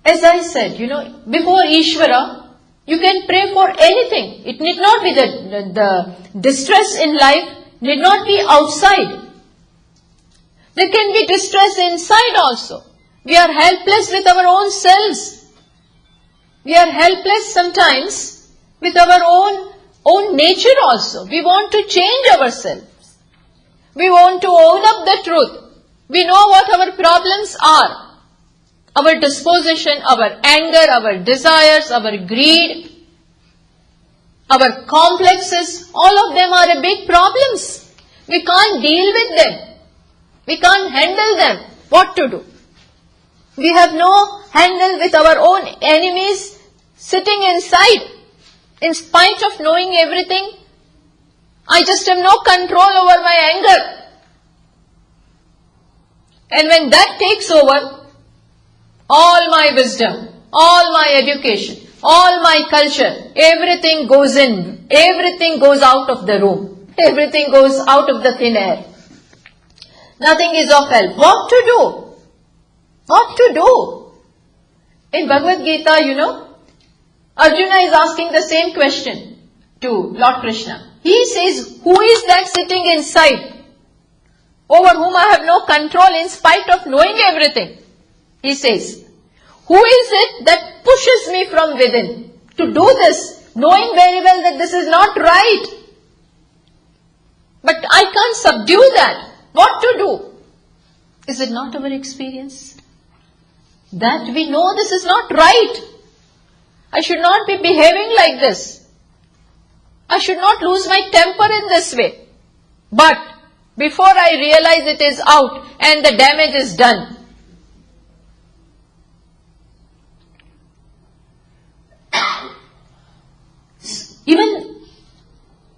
as I said, before Ishvara, you can pray for anything. It need not be the distress in life, need not be outside. There can be distress inside also. We are helpless with our own selves. We are helpless sometimes with our own nature also. We want to change ourselves. We want to own up the truth. We know what our problems are. Our disposition, our anger, our desires, our greed, our complexes, all of them are big problems. We can't deal with them. We can't handle them. What to do? We have no handle with our own enemies sitting inside. In spite of knowing everything, I just have no control over my anger. And when that takes over, all my wisdom, all my education, all my culture, everything goes in, everything goes out of the room, everything goes out of the thin air. Nothing is of help. What to do? What to do? In Bhagavad Gita, Arjuna is asking the same question to Lord Krishna. He says, who is that sitting inside, over whom I have no control in spite of knowing everything? He says, who is it that pushes me from within to do this, knowing very well that this is not right? But I can't subdue that. What to do? Is it not our experience? That we know this is not right. I should not be behaving like this. I should not lose my temper in this way. But before I realize it is out and the damage is done, even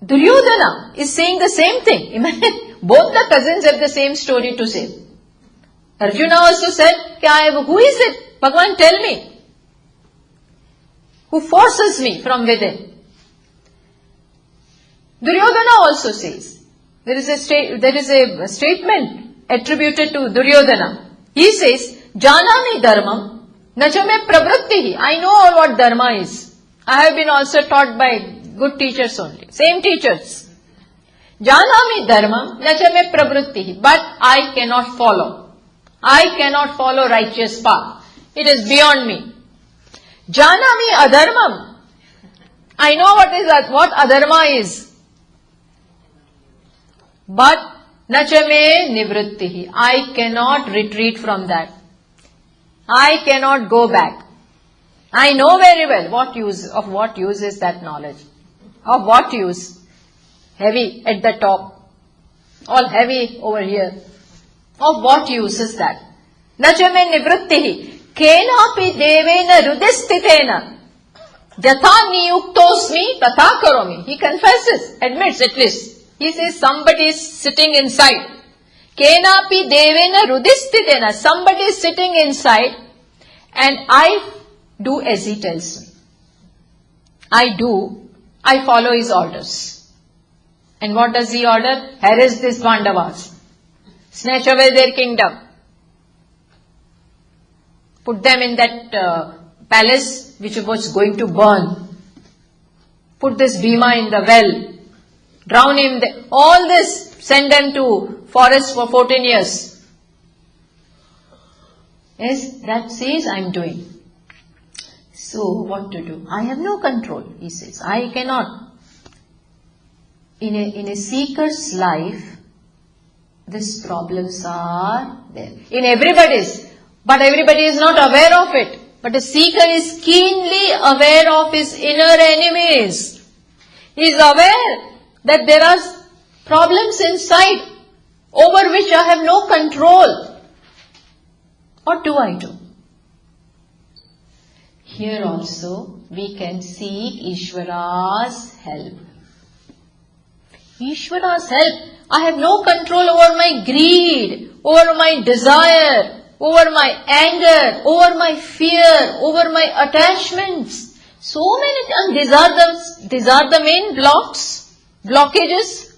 Duryodhana is saying the same thing. Imagine, both the cousins have the same story to say. Arjuna also said, who is it? Bhagavan, tell me. who forces me from within. Duryodhana also says, there is a statement attributed to Duryodhana. He says, Janami dharmam, nachame pravrittihi. I know what dharma is. I have been also taught by good teachers only. Same teachers. Janami dharmam, nachame pravrittihi. But I cannot follow. I cannot follow righteous path. It is beyond me. Janami adharmam. I know what adharma is. But nachame nivrittihi. I cannot retreat from that. I cannot go back. I know very well what use is that knowledge. Of what use? Heavy at the top. All heavy over here. Of what use is that? Nachame nivrittihi. Kenapi devena rudistitena. Jatha niyuktosmi tatha karomi. He confesses, admits at least. He says somebody is sitting inside. Kenapi devena rudistitena. Somebody is sitting inside and I do as he tells me. I follow his orders. And what does he order? Harass these Pandavas. Snatch away their kingdom. Put them in that palace which was going to burn. Put this Bhima in the well. Drown him. All this. Send them to forest for 14 years. Yes, that says I am doing. So what to do? I have no control, he says. I cannot. In a seeker's life, these problems are there. In everybody's. But everybody is not aware of it. But a seeker is keenly aware of his inner enemies. He is aware that there are problems inside over which I have no control. What do I do? Here also we can seek Ishvara's help. Ishvara's help. I have no control over my greed, over my desire, over my anger, over my fear, over my attachments. So many, and these are the main blockages.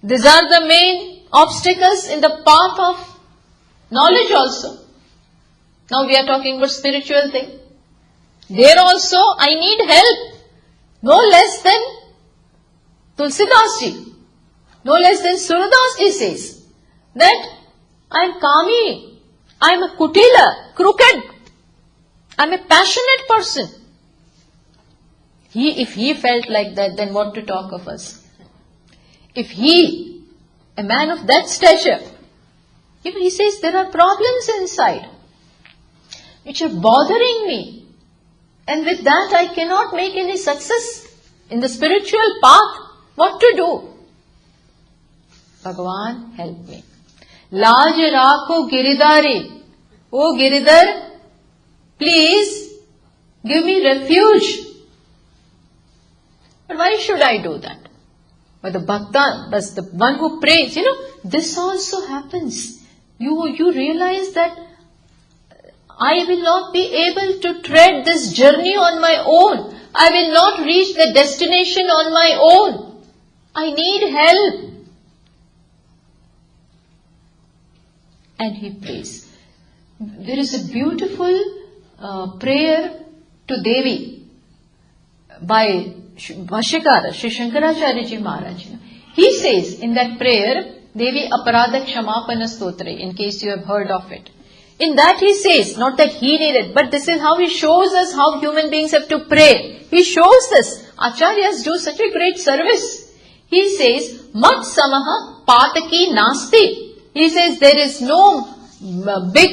These are the main obstacles in the path of knowledge also. Now we are talking about spiritual thing. There also I need help. No less than Tulsidas ji, no less than Suradas ji says that I am kami, I am a kutila, crooked, I am a passionate person. If he felt like that, then what to talk of us? If he, a man of that stature, he says there are problems inside which are bothering me, and with that I cannot make any success in the spiritual path. What to do? Bhagavan, help me. Laj rakho giridari. O Giridhar, please give me refuge. But why should I do that? But the bhakta, but the one who prays, this also happens. You realize that I will not be able to tread this journey on my own. I will not reach the destination on my own. I need help. And he prays. There is a beautiful prayer to Devi by Bhashyakara, Sri Shankaracharya Ji Maharaj. He says in that prayer, Devi Aparadha Kshamapana Stotra, in case you have heard of it. In that he says, not that he needed, but this is how he shows us how human beings have to pray. He shows this. Acharyas do such a great service. He says, Mat Samaha Pataki Nasti. He says there is no big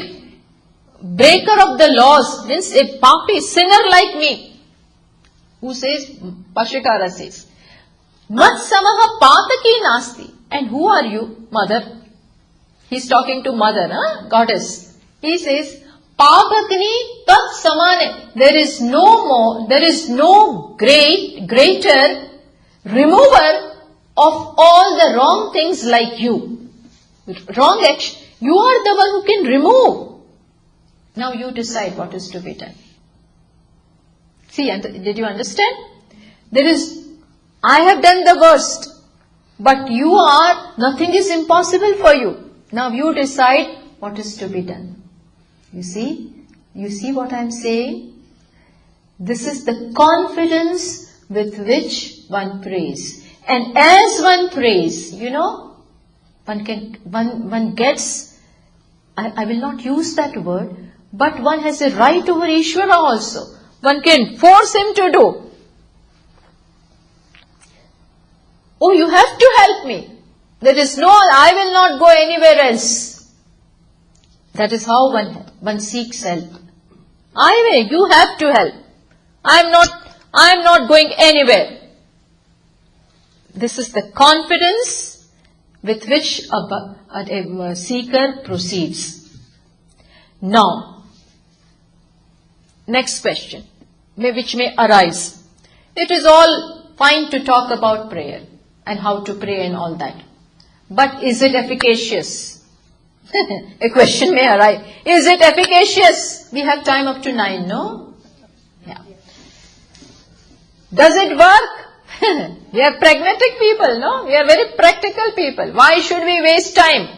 breaker of the laws, means a papi, sinner like me. Who says? Bhashyakara says, Mat Samaha Pataki Nasti. And who are you? Mother. He's talking to mother, goddess. He says, Papakni tat samane. There is no greater remover of all the wrong things like you. Wrong action. You are the one who can remove. Now you decide what is to be done. See, did you understand? I have done the worst, but nothing is impossible for you. Now you decide what is to be done. You see what I am saying? This is the confidence with which one prays. And as one prays, one gets, I will not use that word, but one has a right over Ishvara also. One can force him to do. Oh, you have to help me. There is I will not go anywhere else. That is how one seeks help. You have to help. I am not going anywhere. This is the confidence with which a seeker proceeds. Now, next question, which may arise. It is all fine to talk about prayer and how to pray and all that. But is it efficacious? A question may arise. Is it efficacious? We have time up to 9, no? Yeah. Does it work? We are pragmatic people, no? We are very practical people. Why should we waste time?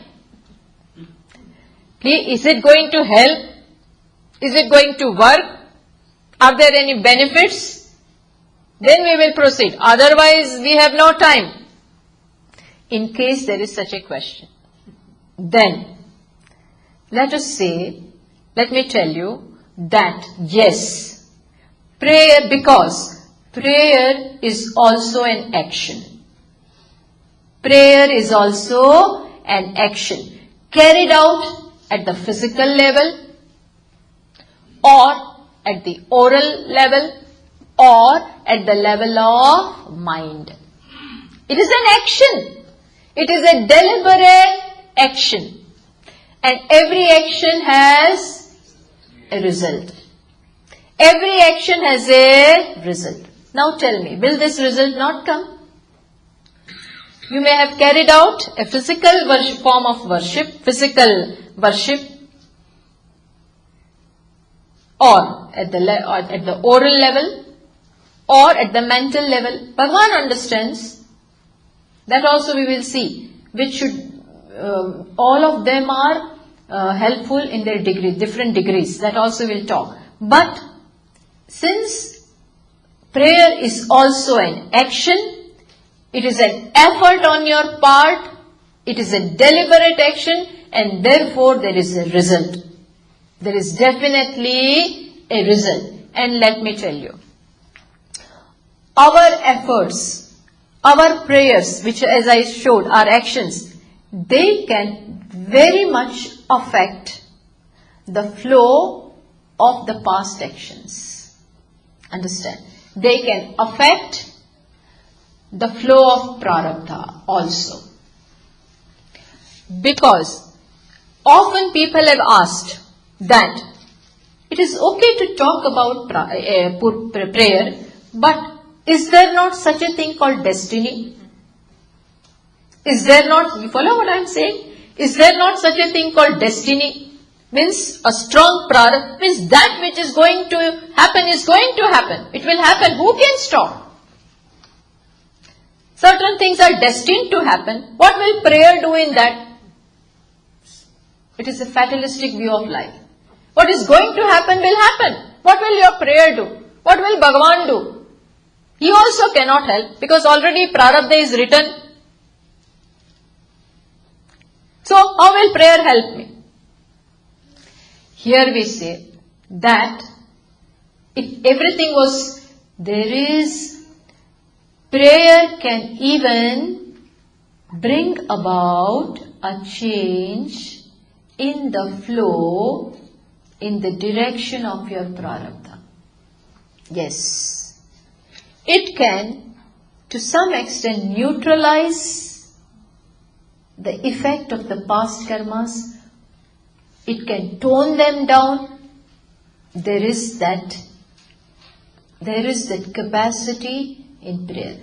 Is it going to help? Is it going to work? Are there any benefits? Then we will proceed. Otherwise, we have no time. In case there is such a question, then let me tell you that yes, because prayer is also an action. Prayer is also an action carried out at the physical level or at the oral level or at the level of mind. It is an action. It is a deliberate action. And every action has a result. Every action has a result. Now tell me, will this result not come? You may have carried out a physical form of worship, or at the oral level, or at the mental level. Bhagavan understands. That also we will see, all of them are helpful in their different degrees. That also we'll talk. But since prayer is also an action, it is an effort on your part, it is a deliberate action, and therefore there is a result. There is definitely a result. And let me tell you, our efforts, our prayers, which as I showed are actions, they can very much affect the flow of the past actions. Understand? They can affect the flow of prarabdha also. Because often people have asked that it is okay to talk about prayer, but is there not such a thing called destiny? Is there not, you follow what I am saying? Is there not such a thing called destiny? Means a strong prarabdha, means that which is going to happen is going to happen. It will happen. Who can stop? Certain things are destined to happen. What will prayer do in that? It is a fatalistic view of life. What is going to happen will happen. What will your prayer do? What will Bhagavan do? He also cannot help because already prarabdha is written. So how will prayer help me? Here we say that if everything was, prayer can even bring about a change in the flow, in the direction of your prarabdha. Yes, it can to some extent neutralize the effect of the past karmas. It can tone them down. There is that capacity in prayer.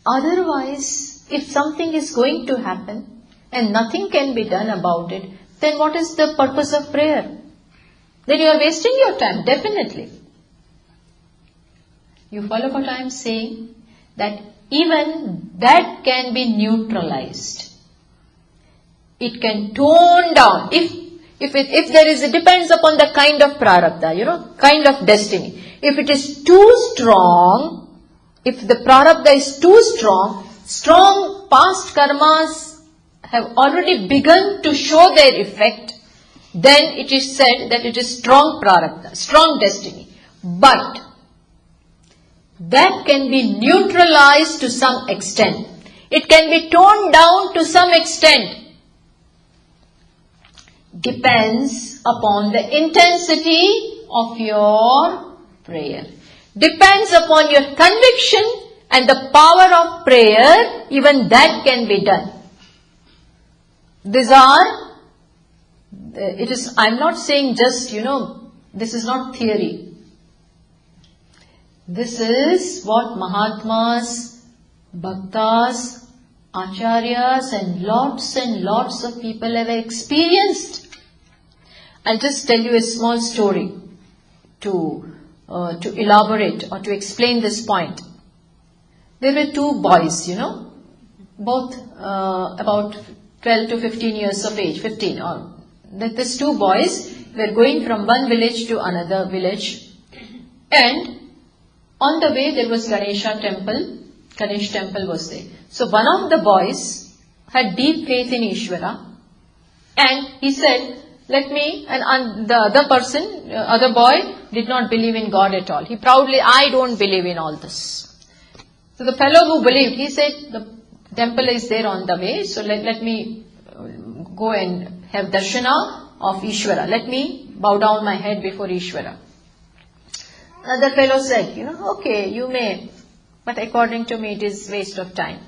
Otherwise, if something is going to happen and nothing can be done about it, then what is the purpose of prayer? Then you are wasting your time, definitely. You follow what I am saying? That even that can be neutralized. It can tone down. If there is, it depends upon the kind of prarabdha, kind of destiny. If it is too strong, if the prarabdha is too strong past karmas have already begun to show their effect, then it is said that it is strong prarabdha, strong destiny. But that can be neutralized to some extent. It can be toned down to some extent. Depends upon the intensity of your prayer. Depends upon your conviction and the power of prayer, even that can be done. I'm not saying just, this is not theory. This is what Mahatmas, Bhaktas, Acharyas and lots of people have experienced. I'll just tell you a small story to elaborate or to explain this point. There were two boys, both about 12 to 15 years of age, 15 or these two boys were going from one village to another village, and on the way there was Ganesh temple was there. So one of the boys had deep faith in Ishvara, and he said, and the other boy did not believe in God at all. He proudly, I don't believe in all this. So the fellow who believed, he said, the temple is there on the way, so let me go and have darshana of Ishvara. Let me bow down my head before Ishvara. Another fellow said, okay, you may, but according to me it is waste of time.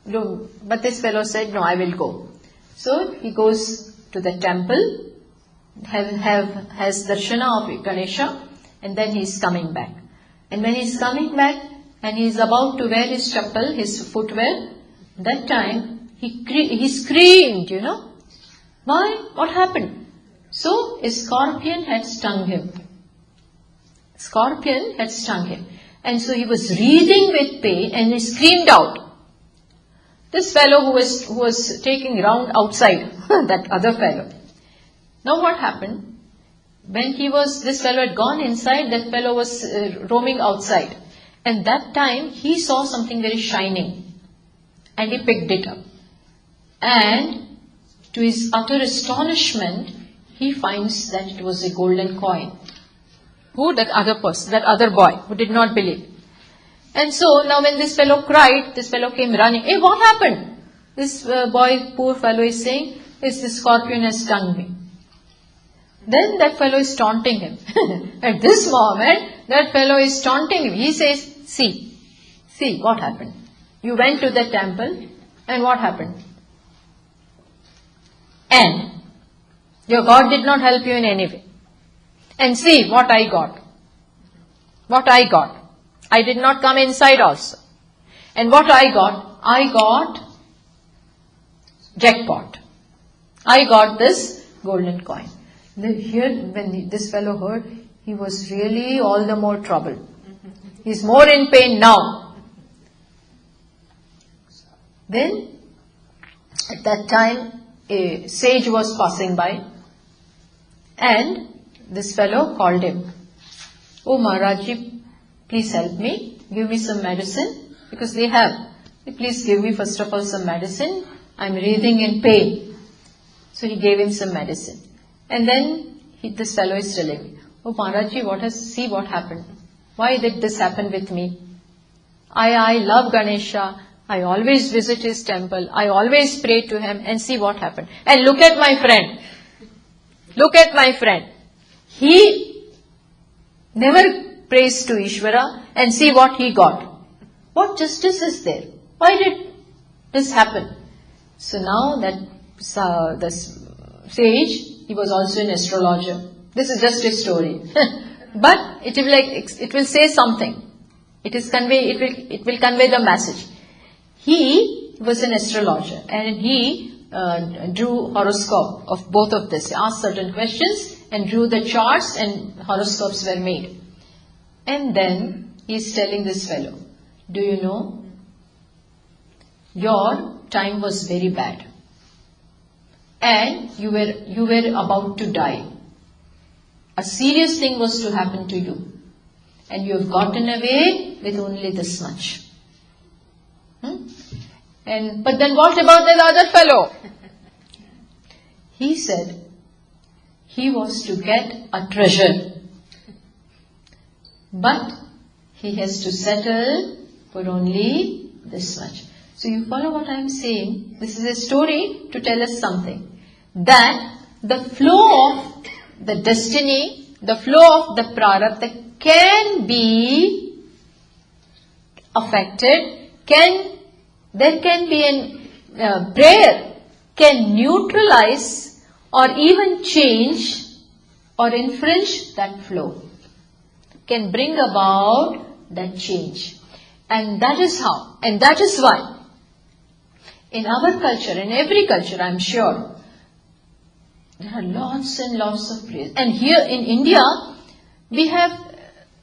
But this fellow said, no, I will go. So he goes to the temple, has darshana of Ganesha, and then he is coming back. And when he is coming back and he is about to wear his chappal, his footwear, that time he screamed, Why? What happened? So a scorpion had stung him. And so he was wreathing with pain and he screamed out. This fellow who was taking round outside, that other fellow. Now what happened? When this fellow had gone inside, that fellow was roaming outside. And that time he saw something very shining. And he picked it up. And to his utter astonishment, he finds that it was a golden coin. Who? That other boy who did not believe. And so now when this fellow cried, this fellow came running. Hey, what happened? This poor fellow is saying, this scorpion has stung me. Then that fellow is taunting him. At this moment, that fellow is taunting him. He says, see what happened. You went to the temple and what happened? And your God did not help you in any way. And see what I got. I did not come inside also. And what I got jackpot. I got this golden coin. Here, when this fellow heard, he was really all the more troubled. He's more in pain now. Then, at that time, a sage was passing by, and this fellow called him. Oh Maharaji, please help me, give me some medicine, because they have. Please give me first of all some medicine, I'm writhing in pain. So he gave him some medicine. And then this fellow is telling me, oh Maharaji, see what happened. Why did this happen with me? I love Ganesha, I always visit his temple, I always pray to him, and see what happened. And look at my friend. He never prays to Ishvara, and see what he got. What justice is there? Why did this happen? So now that the sage, he was also an astrologer. This is just a story. But it will say something. It will convey the message. He was an astrologer and he drew horoscope of both of this. He asked certain questions and drew the charts, and horoscopes were made. And then he is telling this fellow, do you know, your time was very bad and you were about to die. A serious thing was to happen to you and you have gotten away with only this much. But then what about that other fellow? He said he was to get a treasure, but he has to settle for only this much. So you follow what I am saying? This is a story to tell us something. That the flow of the destiny, the flow of the prarabdha can be affected, there can be a prayer can neutralize or even change or infringe that flow, can bring about that change. And that is how, and that is why in our culture, in every culture I am sure, there are lots and lots of prayers. And here in India, we have,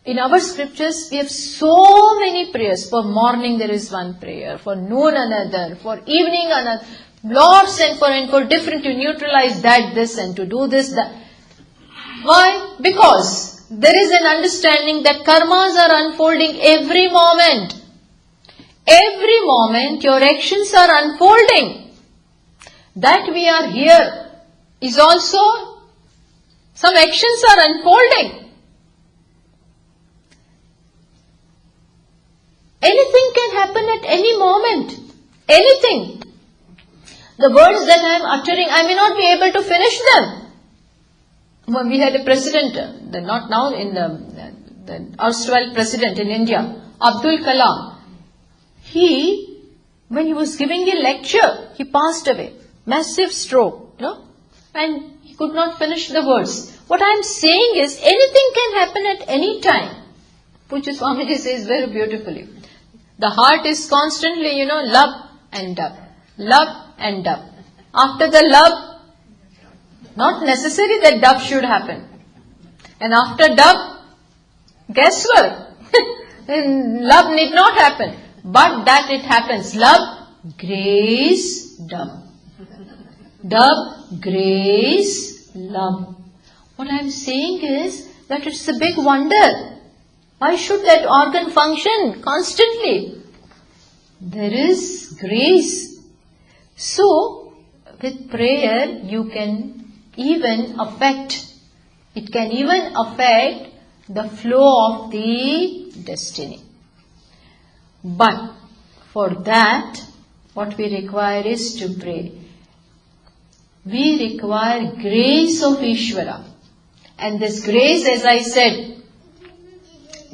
in our scriptures, we have so many prayers. For morning there is one prayer, for noon another, for evening another. Lots and for different, to neutralize that, this, and to do this, that. Why? Because there is an understanding that karmas are unfolding every moment. Every moment your actions are unfolding. That we are here is also, some actions are unfolding. Anything can happen at any moment. Anything. The words that I am uttering, I may not be able to finish them. Well, we had a president, not now, in the erstwhile president in India, Abdul Kalam. When he was giving a lecture, he passed away. Massive stroke, and he could not finish the words. What I am saying is, anything can happen at any time. Pujya Swamiji says very beautifully. The heart is constantly, love and dub. Love and dub. After the love, not necessary that dub should happen. And after dub, guesswork. Love need not happen. But that it happens. Love, grace, dub. Dub, grace, love. What I am saying is that it's a big wonder. Why should that organ function constantly? There is grace. So, with prayer, you can even affect, it can even affect the flow of the destiny. But, for that, what we require is to pray. We require grace of Ishvara. And this grace, as I said,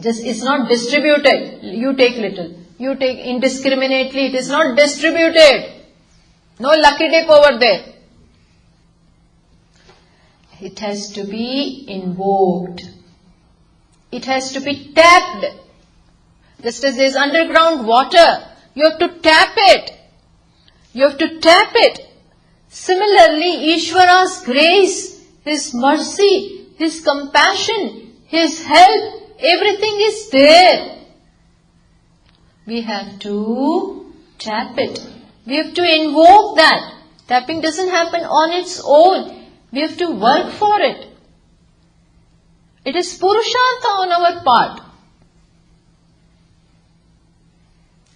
just is not distributed. You take little. You take indiscriminately. It is not distributed. No lucky dip over there. It has to be invoked. It has to be tapped. Just as there is underground water, you have to tap it. You have to tap it. Similarly, Ishvara's grace, His mercy, His compassion, His help, everything is there. We have to tap it. We have to invoke that. Tapping doesn't happen on its own. We have to work for it. It is purushartha on our part.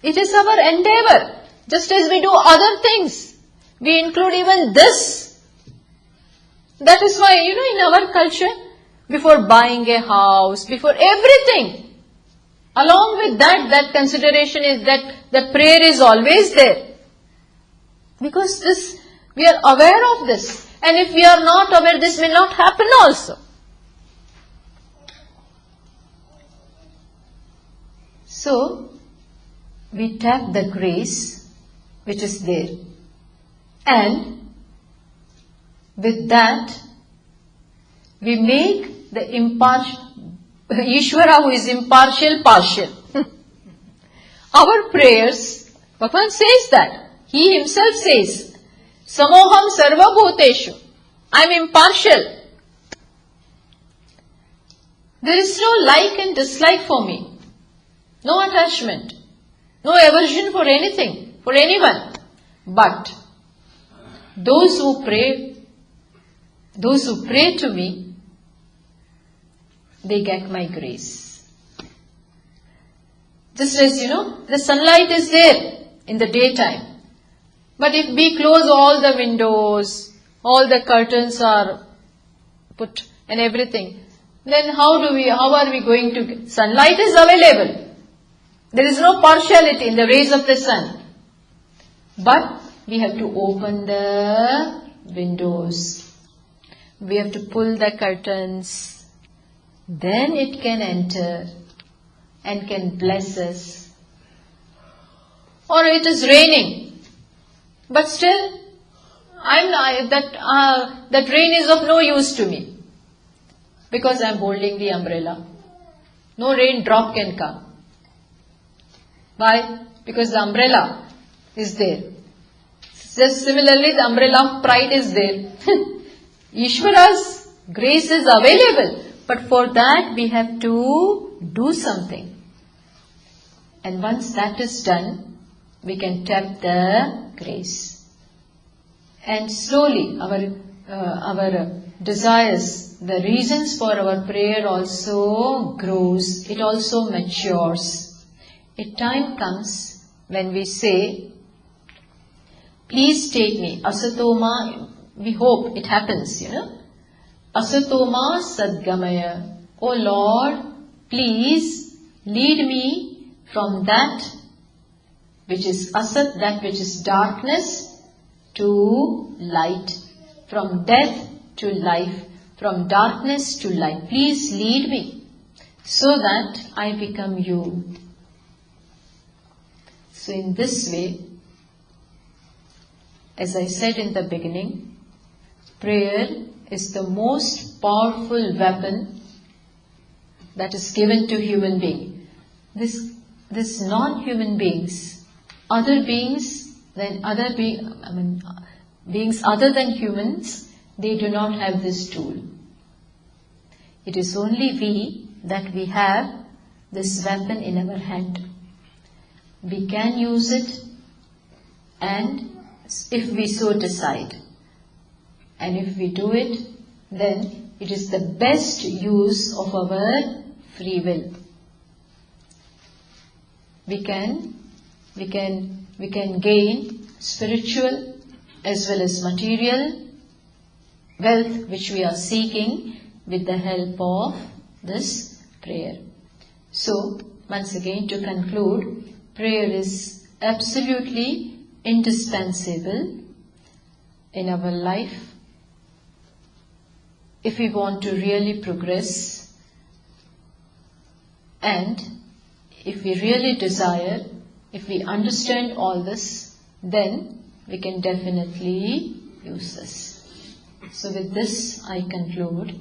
It is our endeavor. Just as we do other things, we include even this. That is why, in our culture, before buying a house, before everything, along with that consideration is that prayer is always there. Because we are aware of this. And if we are not aware, this may not happen also. So, we tap the grace which is there. And with that, we make the impartial, Ishvara who is impartial, partial. Our prayers, Bhagavan says that. He himself says, Samoham sarva bhuteshu. I am impartial. There is no like and dislike for me. no attachment, no aversion for anything, for anyone. But those who pray to me, they get my grace. Just as the sunlight is there in the daytime. But if we close all the windows, all the curtains are put and everything, then how are we going to, sunlight is available. There is no partiality in the rays of the sun. But we have to open the windows. We have to pull the curtains. Then it can enter and can bless us. Or it is raining. But still, that rain is of no use to me. Because I am holding the umbrella. No rain drop can come. Why? Because the umbrella is there. Just similarly, the umbrella of pride is there. Ishvara's grace is available. But for that, we have to do something. And once that is done, we can tap the grace. And slowly, our desires, the reasons for our prayer also grows. It also matures. A time comes when we say, please take me. Asatoma, we hope it happens, Asatoma Sadgamaya. O Lord, please lead me from that which is asat, that which is darkness, to light. From death to life. From darkness to light. Please lead me so that I become you. So in this way, as I said in the beginning, prayer is the most powerful weapon that is given to human being. This non-human beings, beings other than humans, they do not have this tool. It is only we that we have this weapon in our hand. We can use it, and if we so decide. And if we do it, then it is the best use of our free will. We can gain spiritual as well as material wealth which we are seeking with the help of this prayer. So, once again to conclude, prayer is absolutely indispensable in our life if we want to really progress, and if we really desire, if we understand all this, then we can definitely use this. So with this I conclude.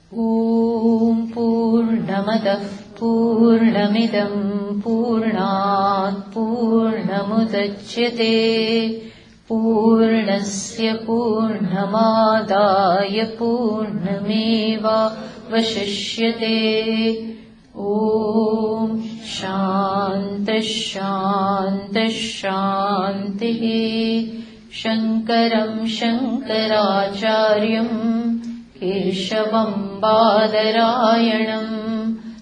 Om Purnamadah Purnamidam Purnat Purnamudachyate Purnasya Purnamadaya Purnameva Vashishyate. Om Shanti Shanti Shanti. Shankaram Shankaracharyam Keshavam Badarayanam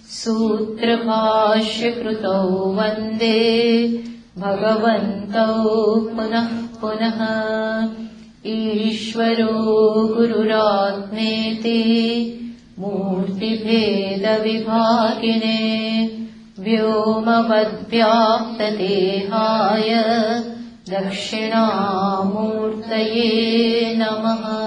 Sutrabhashya Krutau Vande Bhagavantau Punah Punah. Ishvaro Gururatmeti Murti Bheda Vibhagine Vyomavad Vyapta Dehaya Dakshinamurtaye Namaha.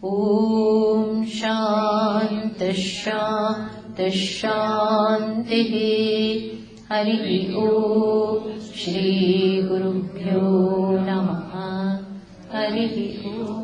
Om Shanti Shanti Shanti. Hari Om. Shri Gurubhyo Namaha. Hari Om.